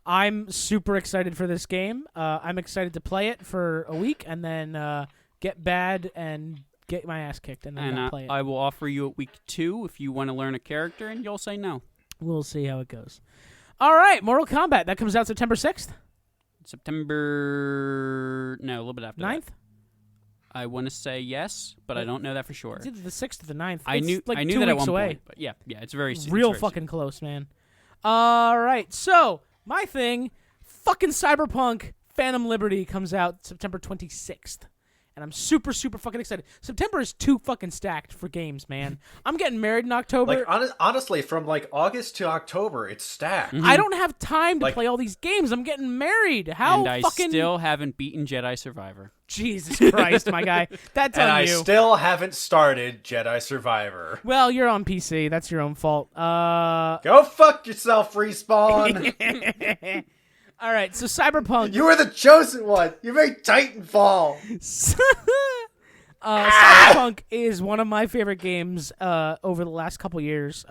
I'm super excited for this game. I'm excited to play it for a week and then get bad and get my ass kicked and then not play it. I will offer you at week 2 if you want to learn a character, and you'll say no. We'll see how it goes. All right, Mortal Kombat. That comes out September 6th? No, a little bit after 9th? That. I want to say yes, but I don't know that for sure. It's either the 6th or the 9th. I knew two that at weeks one away. point. But yeah, it's very real fucking close, man. All right, so my thing, fucking Cyberpunk Phantom Liberty comes out September 26th. And I'm super fucking excited. September is too fucking stacked for games, man. I'm getting married in October. Like honestly, from like August to October, it's stacked. Mm-hmm. I don't have time to play all these games. I'm getting married. And I still haven't beaten Jedi Survivor. Jesus Christ, my guy. That's and on I you. still haven't started Jedi Survivor. Well, you're on PC. That's your own fault. Go fuck yourself, Respawn. All right, so Cyberpunk. You were the chosen one. You made Titanfall. Cyberpunk is one of my favorite games over the last couple years.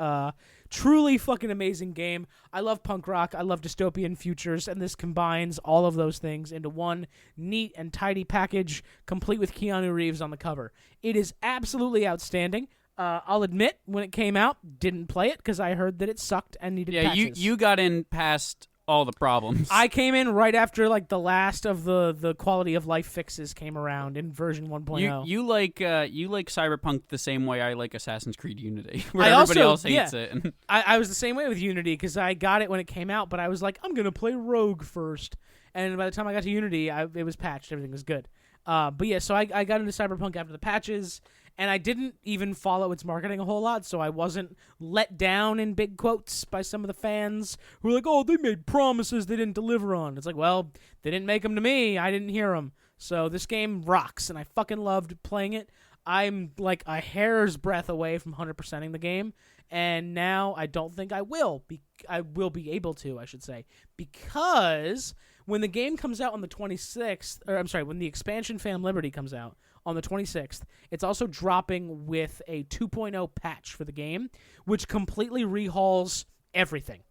Truly fucking amazing game. I love punk rock. I love dystopian futures, and this combines all of those things into one neat and tidy package, complete with Keanu Reeves on the cover. It is absolutely outstanding. I'll admit, when it came out, didn't play it because I heard that it sucked and needed patches. You got in past all the problems. I came in right after like the last of the quality of life fixes came around in version 1.0. You like Cyberpunk the same way I like Assassin's Creed Unity, where everybody else hates it. I was the same way with Unity because I got it when it came out, but I was like, I'm gonna play Rogue first, and by the time I got to Unity, it was patched, everything was good. But yeah, so I got into Cyberpunk after the patches. And I didn't even follow its marketing a whole lot, so I wasn't let down in big quotes by some of the fans who were like, oh, they made promises they didn't deliver on. It's like, well, they didn't make them to me. I didn't hear them. So this game rocks, and I fucking loved playing it. I'm like a hair's breadth away from 100%ing the game, and now I don't think I will. I will be able to, I should say, because when the game comes out on the 26th, or I'm sorry, when the expansion Phantom Liberty comes out, on the 26th, it's also dropping with a 2.0 patch for the game, which completely rehauls everything.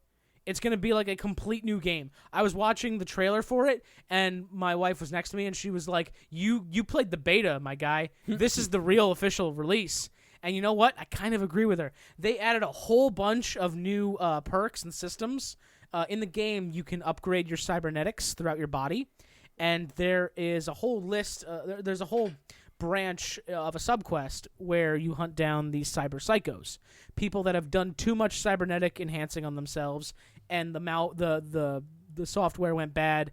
It's going to be like a complete new game. I was watching the trailer for it, and my wife was next to me, and she was like, you played the beta, my guy. This is the real official release. And you know what? I kind of agree with her. They added a whole bunch of new perks and systems. In the game, you can upgrade your cybernetics throughout your body, and there is a whole list. There's a whole branch of a subquest where you hunt down these cyber psychos, people that have done too much cybernetic enhancing on themselves, and the software went bad,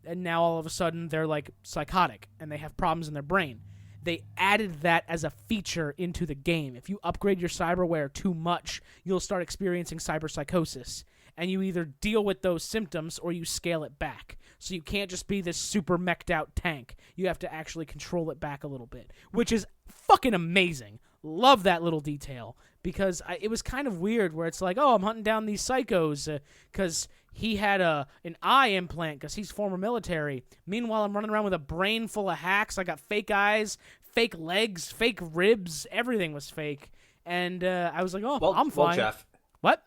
and now all of a sudden they're like psychotic and they have problems in their brain. They added that as a feature into the game. If you upgrade your cyberware too much, you'll start experiencing cyber psychosis. and you either deal with those symptoms or you scale it back. So you can't just be this super meched out tank. You have to actually control it back a little bit, which is fucking amazing. Love that little detail, because it was kind of weird where it's like, oh, I'm hunting down these psychos because he had an eye implant because he's former military. Meanwhile, I'm running around with a brain full of hacks. I got fake eyes, fake legs, fake ribs. Everything was fake. And I was like, oh, I'm fine. Well, Jeff. What?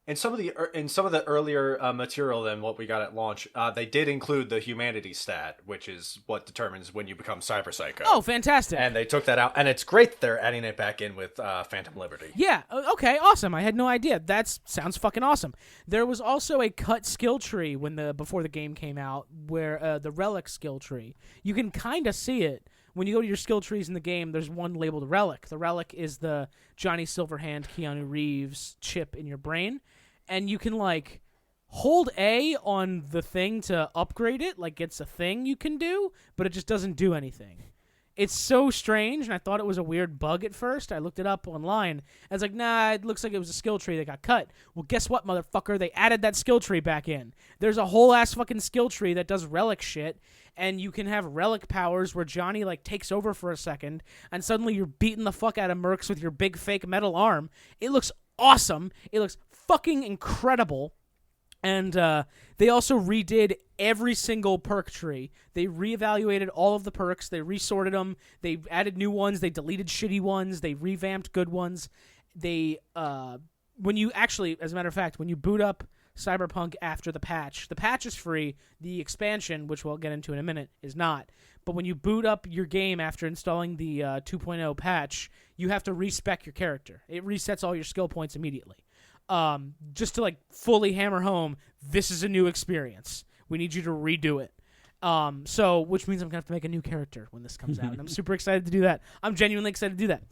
In some of the earlier material than what we got at launch, they did include the humanity stat, which is what determines when you become Cyber Psycho. Oh, fantastic! And they took that out, and it's great that they're adding it back in with Phantom Liberty. Yeah. Okay. Awesome. I had no idea. That sounds fucking awesome. There was also a cut skill tree before the game came out, where the relic skill tree. You can kind of see it. When you go to your skill trees in the game, there's one labeled Relic. The Relic is the Johnny Silverhand, Keanu Reeves chip in your brain. And you can, like, hold A on the thing to upgrade it. Like, it's a thing you can do, but it just doesn't do anything. It's so strange, and I thought it was a weird bug at first. I looked it up online. I was like, nah, it looks like it was a skill tree that got cut. Well, guess what, motherfucker? They added that skill tree back in. There's a whole-ass fucking skill tree that does relic shit, and you can have relic powers where Johnny, like, takes over for a second, and suddenly you're beating the fuck out of mercs with your big fake metal arm. It looks awesome. It looks fucking incredible. And they also redid every single perk tree. They reevaluated all of the perks. They resorted them. They added new ones. They deleted shitty ones. They revamped good ones. They, when you actually, as a matter of fact, when you boot up Cyberpunk after the patch is free. The expansion, which we'll get into in a minute, is not. But when you boot up your game after installing the 2.0 patch, you have to respec your character. It resets all your skill points immediately. Just to, like, fully hammer home, this is a new experience. We need you to redo it. So, which means I'm going to have to make a new character when this comes out, and I'm super excited to do that. I'm genuinely excited to do that.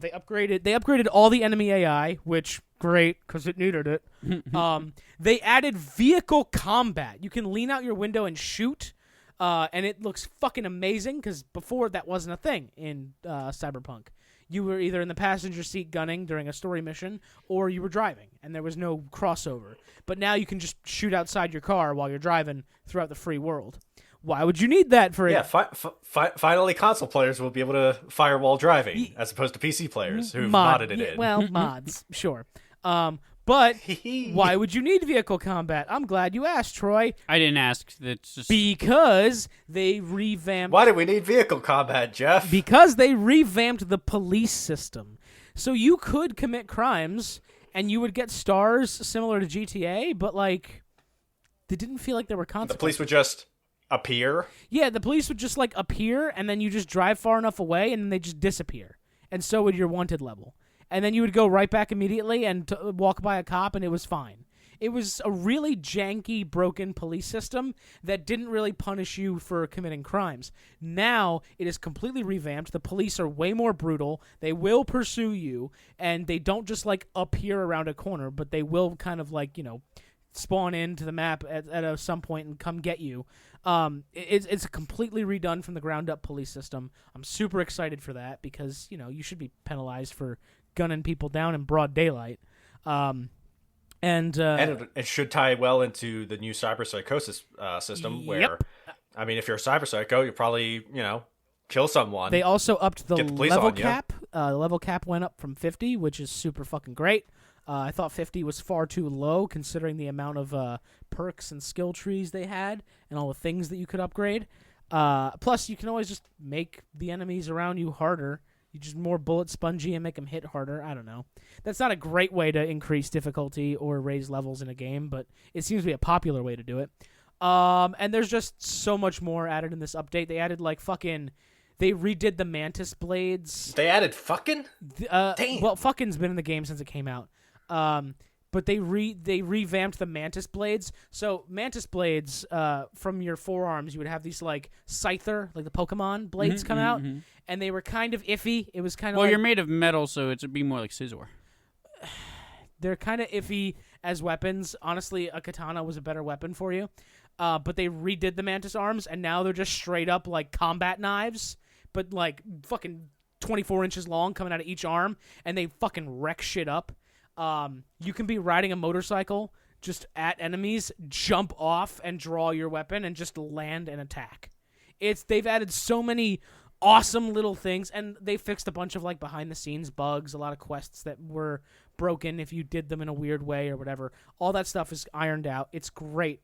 They upgraded all the enemy AI, which, great, because it needed it. They added vehicle combat. You can lean out your window and shoot, and it looks fucking amazing, because before that wasn't a thing in Cyberpunk. You were either in the passenger seat gunning during a story mission, or you were driving, and there was no crossover. But now you can just shoot outside your car while you're driving throughout the free world. Why would you need that for it? Yeah, finally console players will be able to firewall driving, as opposed to PC players who've modded it in. Well, mods, sure. But why would you need vehicle combat? I'm glad you asked, Troy. I didn't ask. That's just... Because they revamped... Why do we need vehicle combat, Jeff? Because they revamped the police system. So you could commit crimes, and you would get stars similar to GTA, but, like, they didn't feel like there were consequences. The police would just appear? Yeah, the police would just, like, appear, and then you just drive far enough away, and then they just disappear. And so would your wanted level. And then you would go right back immediately and walk by a cop, and it was fine. It was a really janky, broken police system that didn't really punish you for committing crimes. Now, it is completely revamped. The police are way more brutal. They will pursue you, and they don't just, like, appear around a corner, but they will kind of, like, you know, spawn into the map at some point and come get you. It's a completely redone from the ground up police system. I'm super excited for that because, you know, you should be penalized for gunning people down in broad daylight. And it should tie well into the new cyber psychosis system where, I mean, if you're a cyber psycho, you'll probably, you know, kill someone. They also upped the level cap. Yeah. The level cap went up from 50, which is super fucking great. I thought 50 was far too low considering the amount of perks and skill trees they had and all the things that you could upgrade. Plus, you can always just make the enemies around you harder. You just more bullet spongy and make them hit harder. I don't know. That's not a great way to increase difficulty or raise levels in a game, but it seems to be a popular way to do it. And there's just so much more added in this update. They added, like, they redid the mantis blades. They added fucking? Damn. Well, fucking's been in the game since it came out. But they revamped the mantis blades. So mantis blades, from your forearms, you would have these, like, Scyther, like the Pokemon blades come out, and they were kind of iffy. It was kind of you're made of metal, so it would be more like scissor. They're kind of iffy as weapons. Honestly, a katana was a better weapon for you. But they redid the mantis arms, and now they're just straight up, like, combat knives, but, like, fucking 24 inches long coming out of each arm, and they fucking wreck shit up. You can be riding a motorcycle just at enemies, jump off and draw your weapon and just land and attack. They've added so many awesome little things, and they fixed a bunch of like behind the scenes bugs, a lot of quests that were broken if you did them in a weird way or whatever. All that stuff is ironed out. It's great.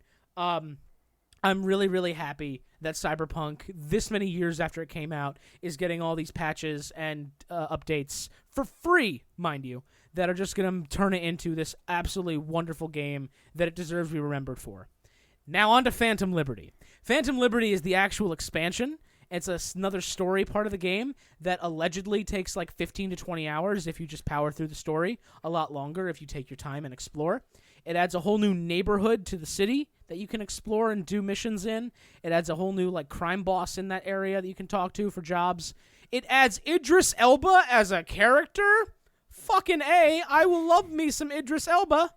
I'm really, really happy that Cyberpunk, this many years after it came out, is getting all these patches and updates for free, mind you, that are just going to turn it into this absolutely wonderful game that it deserves to be remembered for. Now on to Phantom Liberty. Phantom Liberty is the actual expansion. It's another story part of the game that allegedly takes like 15 to 20 hours if you just power through the story, a lot longer if you take your time and explore. It adds a whole new neighborhood to the city that you can explore and do missions in. It adds a whole new like crime boss in that area that you can talk to for jobs. It adds Idris Elba as a character. Fucking A, I will love me some Idris Elba.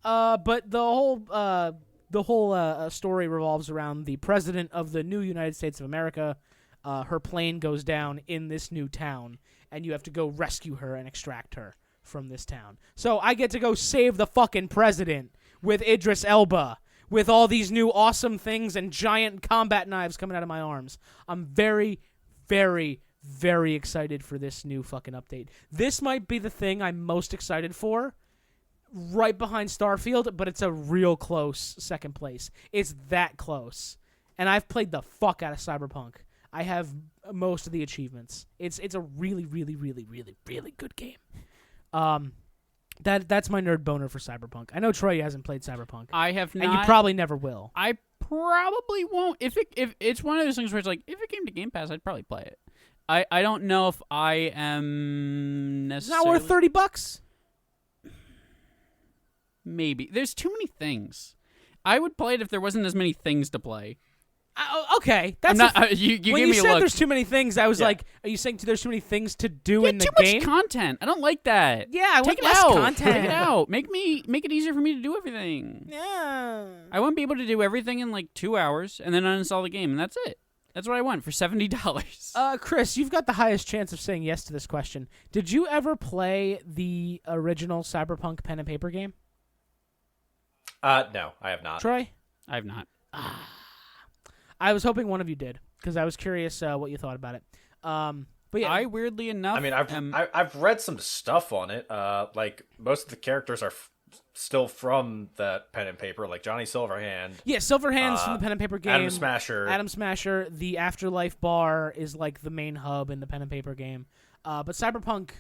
But the whole story revolves around the president of the new United States of America. Her plane goes down in this new town, and you have to go rescue her and extract her from this town. So I get to go save the fucking president with Idris Elba, with all these new awesome things and giant combat knives coming out of my arms. I'm very, very, very excited for this new fucking update. This might be the thing I'm most excited for, right behind Starfield, but it's a real close second place. It's that close. And I've played the fuck out of Cyberpunk. I have most of the achievements. It's a really, really, really, really, really good game. That's my nerd boner for Cyberpunk. I know Troy hasn't played Cyberpunk. I have not. And you probably never will. I probably won't. If it's one of those things where it's like, if it came to Game Pass, I'd probably play it. I don't know if I am necessarily... It's not worth $30? Maybe. There's too many things. I would play it if there wasn't as many things to play. Okay, that's you when gave you me a said look. there's too many things. I was like, "Are you saying there's too many things to do in the too game?" much content. I don't like that. Yeah, I Take want it less out. content. Take it out. Make it easier for me to do everything. Yeah. I wouldn't be able to do everything in like 2 hours and then uninstall the game, and that's it. That's what I want for $70. Chris, you've got the highest chance of saying yes to this question. Did you ever play the original Cyberpunk pen and paper game? No, I have not. Troy? I have not. I was hoping one of you did, because I was curious what you thought about it. But yeah, I weirdly enough, I mean, I've read some stuff on it. Like most of the characters are still from that pen and paper, like Johnny Silverhand. Yeah, Silverhand's from the pen and paper game. Adam Smasher. The Afterlife bar is like the main hub in the pen and paper game. But Cyberpunk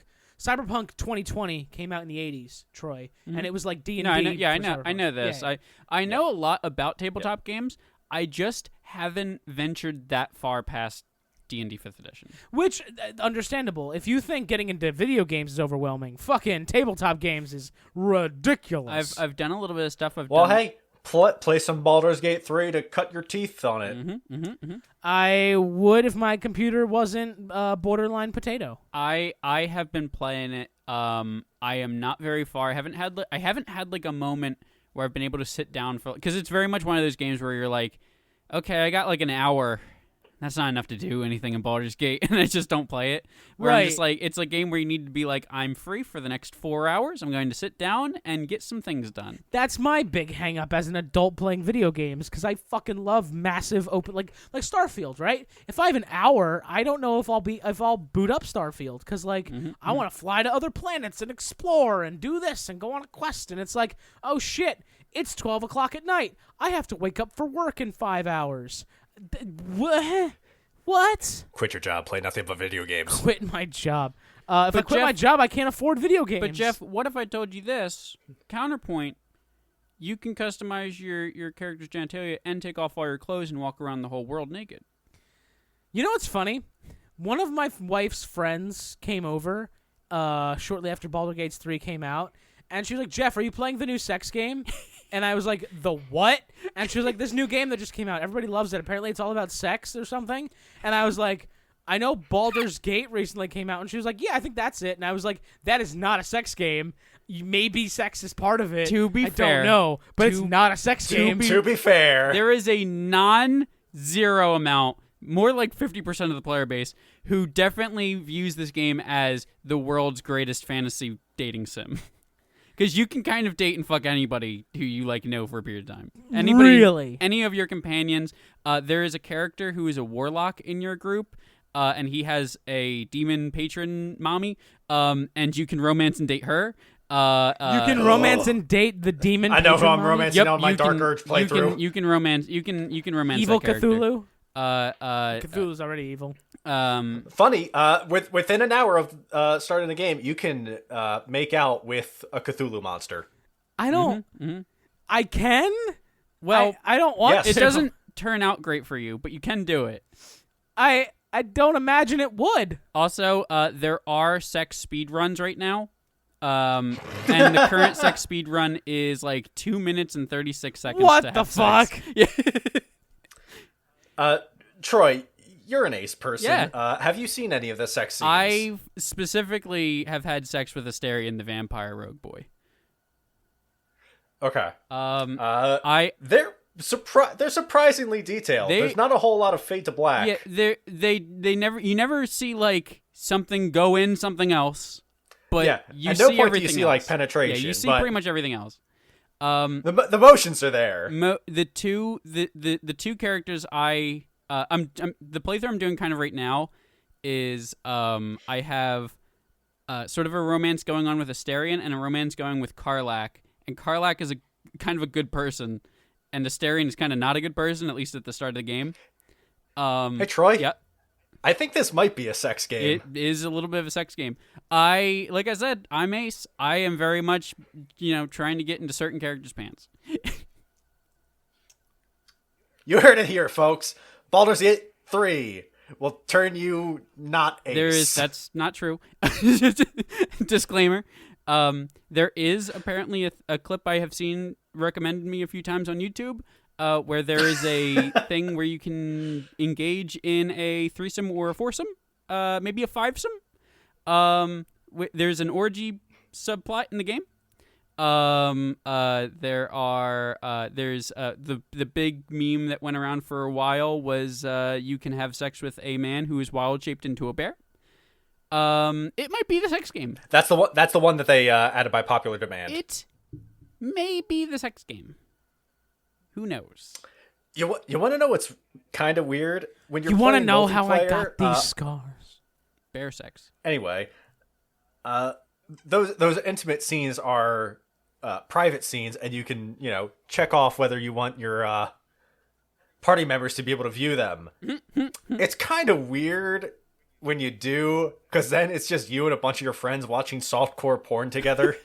2020 came out in the 80s, Troy, and it was like D&D. No, I know this. Yeah. I know a lot about tabletop games. I just haven't ventured that far past D&D 5th edition. Which, understandable. If you think getting into video games is overwhelming, fucking tabletop games is ridiculous. I've done a little bit of stuff. Hey, play some Baldur's Gate 3 to cut your teeth on it. I would if my computer wasn't borderline potato. I have been playing it. I am not very far. I haven't had like a moment where I've been able to sit down for, because it's very much one of those games where you're like, okay, I got like an hour. That's not enough to do anything in Baldur's Gate, and I just don't play it. Where I'm just like, it's a game where you need to be like, I'm free for the next 4 hours. I'm going to sit down and get some things done. That's my big hang up as an adult playing video games, because I fucking love massive open, like Starfield, right? If I have an hour, I don't know if I'll boot up Starfield, because I want to fly to other planets and explore and do this and go on a quest, and it's like, oh shit, it's 12 o'clock at night. I have to wake up for work in 5 hours. What? Quit your job. Play nothing but video games. Quit my job. If I quit my job, I can't afford video games. But Jeff, what if I told you this? Counterpoint, you can customize your character's genitalia and take off all your clothes and walk around the whole world naked. You know what's funny? One of my wife's friends came over shortly after Baldur's Gate 3 came out, and she was like, Jeff, are you playing the new sex game? And I was like, the what? And she was like, this new game that just came out. Everybody loves it. Apparently it's all about sex or something. And I was like, I know Baldur's Gate recently came out. And she was like, yeah, I think that's it. And I was like, that is not a sex game. Maybe sex is part of it. To be fair. I don't know. But it's not a sex game. To be fair. There is a non-zero amount, more like 50% of the player base, who definitely views this game as the world's greatest fantasy dating sim. Because you can kind of date and fuck anybody who you know for a period of time. Really? Any of your companions. There is a character who is a warlock in your group, and he has a demon patron mommy, and you can romance and date her. You can romance and date the demon. I know who patron I'm mommy? romancing on my Dark Urge playthrough. You can romance. You can romance Evil that character. Cthulhu. Uh, Cthulhu's already evil. Funny, within an hour of starting the game, you can make out with a Cthulhu monster. I don't. I can. Well, I don't want. Yes. it to. doesn't turn out great for you, but you can do it. I don't imagine it would. Also, there are sex speed runs right now. And the current sex speed run is 2 minutes and 36 seconds. What to the have sex. fuck? Yeah. Troy, you're an ace person. Yeah. Have you seen any of the sex scenes? I specifically have had sex with Asterion, the vampire rogue boy. Okay. They're They're surprisingly detailed. There's not a whole lot of fade to black. Yeah, you never see something go in something else. But yeah, you at see no point do everything you see else. penetration. Yeah, you see but pretty much everything else. the motions are there. The two characters the playthrough I'm doing kind of right now is I have sort of a romance going on with Asterion and a romance going with Karlach. And Karlach is a kind of a good person, and Asterion is kind of not a good person, at least at the start of the game. Hey Troy. Yeah. I think this might be a sex game. It is a little bit of a sex game. Like I said, I'm Ace. I am very much, trying to get into certain characters' pants. You heard it here, folks. Baldur's Gate 3 will turn you not Ace. That's not true. Disclaimer. There is apparently a clip I have seen recommended me a few times on YouTube, where there is a thing where you can engage in a threesome or a foursome, maybe a fivesome. There's an orgy subplot in the game. There's the big meme that went around for a while was you can have sex with a man who is wild shaped into a bear. It might be the sex game. That's the one that they added by popular demand. It may be the sex game. Who knows? You want to know what's kind of weird when you're You want to playing know how I multiplayer? got these scars? Bear sex. Anyway, those intimate scenes are private scenes, and you can check off whether you want your party members to be able to view them. It's kind of weird when you do, because then it's just you and a bunch of your friends watching softcore porn together.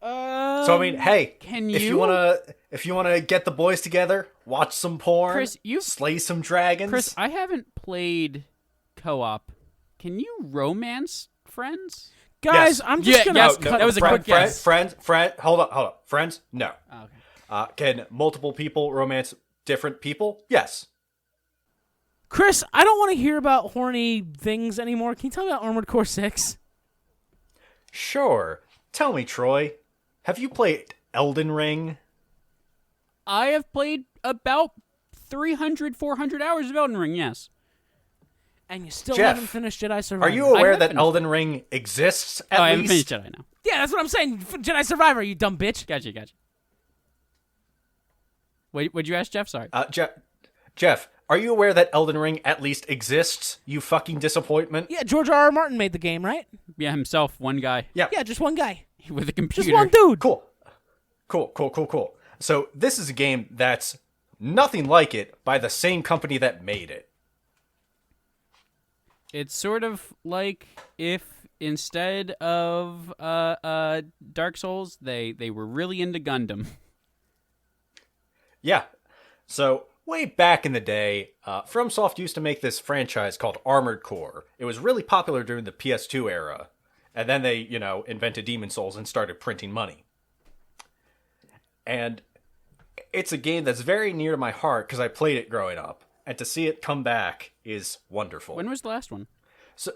So I mean, hey, if you wanna get the boys together, watch some porn, Chris, slay some dragons. Chris, I haven't played co-op. Can you romance friends? Guys, Yes. I'm just gonna. yes, that was a quick guess. Friend, hold up. Friends, no. Oh, okay. Can multiple people romance different people? Yes. Chris, I don't want to hear about horny things anymore. Can you tell me about Armored Core 6? Sure. Tell me, Troy, have you played Elden Ring? I have played about 300, 400 hours of Elden Ring, yes. And you still Jeff, haven't finished Jedi Survivor. Are you aware I that haven't. Elden Ring exists at I least? haven't finished Jedi now. Yeah, that's what I'm saying. Jedi Survivor, you dumb bitch. Gotcha. What'd you ask, Jeff? Sorry. Jeff, are you aware that Elden Ring at least exists? You fucking disappointment. Yeah, George R. R. Martin made the game, right? Yeah, himself, one guy Yeah. Yeah, just one guy. with a computer. Just one dude. Cool. So this is a game that's nothing like it by the same company that made it. It's sort of like if instead of Dark Souls, they were really into Gundam. Yeah. So way back in the day, FromSoft used to make this franchise called Armored Core. It was really popular during the PS2 era. And then they, invented Demon Souls and started printing money. And it's a game that's very near to my heart because I played it growing up. And to see it come back is wonderful. When was the last one? So,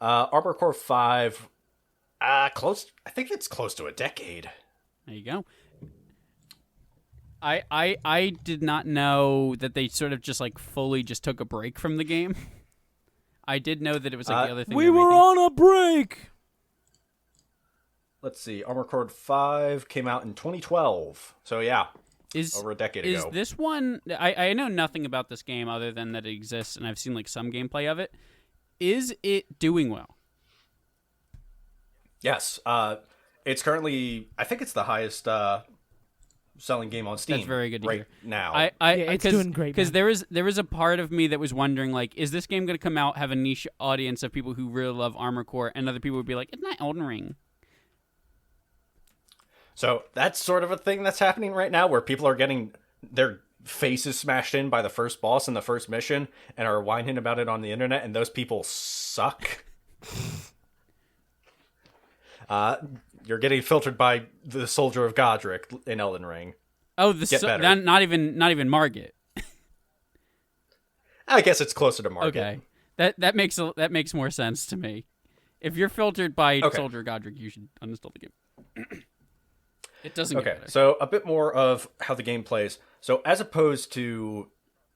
Armored Core 5, close. I think it's close to a decade. There you go. I did not know that they sort of just fully just took a break from the game. I did know that it was the other thing. We were on a break. let's see, Armored Core 5 came out in 2012. So yeah, Is over a decade is ago. this one? I know nothing about this game other than that it exists, and I've seen like some gameplay of it. Is it doing well? Yes. It's currently, I think it's the highest selling game on Steam. That's very good to right hear. now. It's doing great, Because man. there was a part of me that was wondering, like, is this game going to come out, have a niche audience of people who really love Armored Core, and other people would be like, it's not Elden Ring. So that's sort of a thing that's happening right now, where people are getting their faces smashed in by the first boss in the first mission and are whining about it on the internet, and those people suck. You're getting filtered by the Soldier of Godric in Elden Ring. Oh, better. not even Margit. I guess it's closer to Margit. Okay, that makes more sense to me. If you're filtered by Soldier of Godric, you should uninstall the game. It doesn't get better. So a bit more of how the game plays. So as opposed to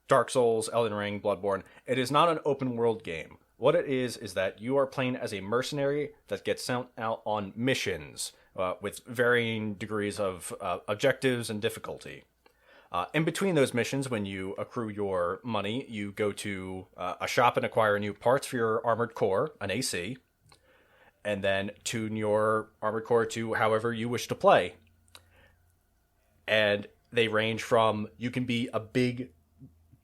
Dark Souls, Elden Ring, Bloodborne, it is not an open world game. What it is that you are playing as a mercenary that gets sent out on missions with varying degrees of objectives and difficulty. In between those missions, when you accrue your money, you go to a shop and acquire new parts for your armored core, an AC, and then tune your armored core to however you wish to play. And they range from, you can be a big,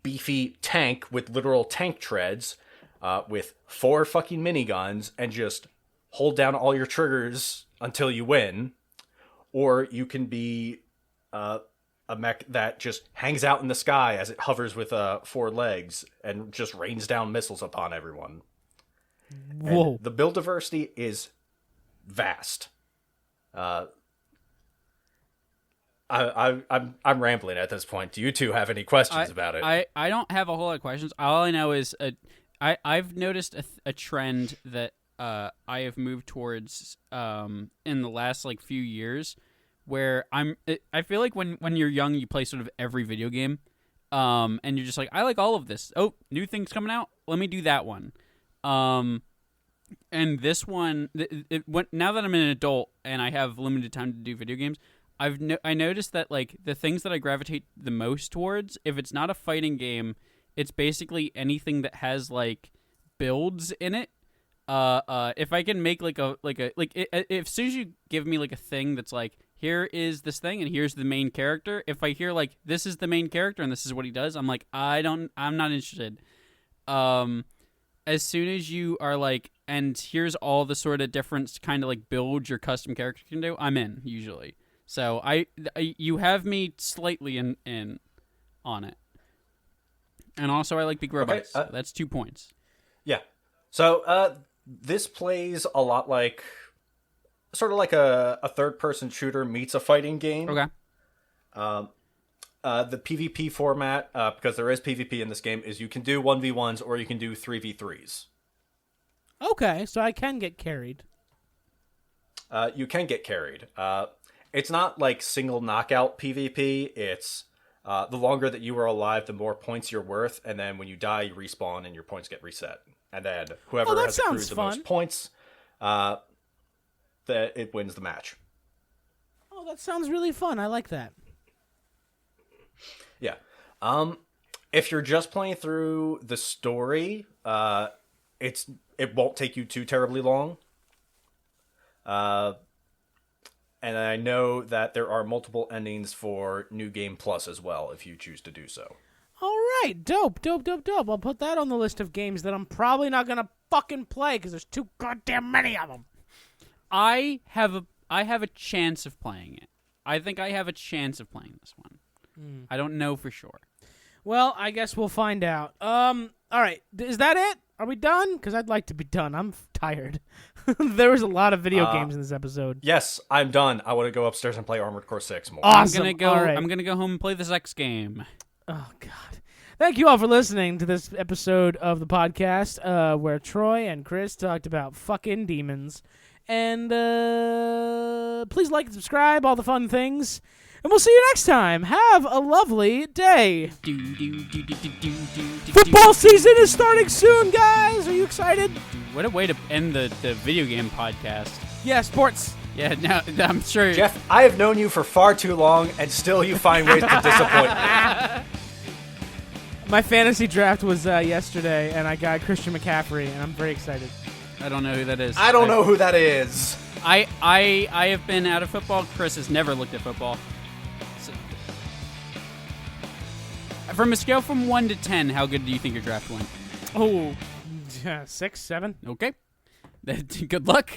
beefy tank with literal tank treads, with 4 fucking miniguns, and just hold down all your triggers until you win. Or you can be a mech that just hangs out in the sky as it hovers with 4 legs and just rains down missiles upon everyone. Whoa. And the build diversity is vast. I'm rambling at this point. Do you two have any questions about it? I don't have a whole lot of questions. All I know is I've noticed a trend that I have moved towards in the last like few years, where I feel like when you're young you play sort of every video game, and you're just like, I like all of this. Oh, new things coming out. Let me do that one. And this one, now that I'm an adult and I have limited time to do video games, I noticed that like the things that I gravitate the most towards, if it's not a fighting game, it's basically anything that has like builds in it. If I can make as soon as you give me like a thing that's like, here is this thing and here's the main character. If I hear like, this is the main character and this is what he does, I'm like, I'm not interested. As soon as you are like, and here's all the sort of different kind of like build your custom character can do, I'm in usually. So you have me slightly in on it. And also I like big robots. So that's 2 points. Yeah. So this plays a lot like, sort of like a third-person shooter meets a fighting game. Okay. The PvP format, because there is PvP in this game, is you can do 1v1s or you can do 3v3s. Okay, so I can get carried. You can get carried. It's not like single knockout PvP. It's the longer that you are alive, the more points you're worth, and then when you die, you respawn and your points get reset. And then whoever has accrued the most points, it wins the match. Oh, that sounds really fun. I like that. Yeah. If you're just playing through the story, it won't take you too terribly long. And I know that there are multiple endings for New Game Plus as well, if you choose to do so. All right, dope. I'll put that on the list of games that I'm probably not gonna fucking play because there's too goddamn many of them. I have a chance of playing it. I think I have a chance of playing this one. I don't know for sure. Well, I guess we'll find out. All right, is that it? Are we done? Because I'd like to be done. I'm tired. There was a lot of video games in this episode. Yes, I'm done. I want to go upstairs and play Armored Core 6 more. Awesome. I'm gonna go. All right. I'm gonna go home and play this X game. Oh God! Thank you all for listening to this episode of the podcast, where Troy and Chris talked about fucking demons. And please like and subscribe, all the fun things. And we'll see you next time. Have a lovely day. Football season is starting soon, guys. Are you excited? What a way to end the video game podcast. Yeah, sports. Yeah, now I'm sure. Jeff, I have known you for far too long, and still you find ways to disappoint me. My fantasy draft was yesterday, and I got Christian McCaffrey, and I'm very excited. I don't know who that is. I don't know who that is. I have been out of football. Chris has never looked at football. So, from a scale from 1 to 10, how good do you think your draft went? Oh, 6, 7. Okay. Good luck.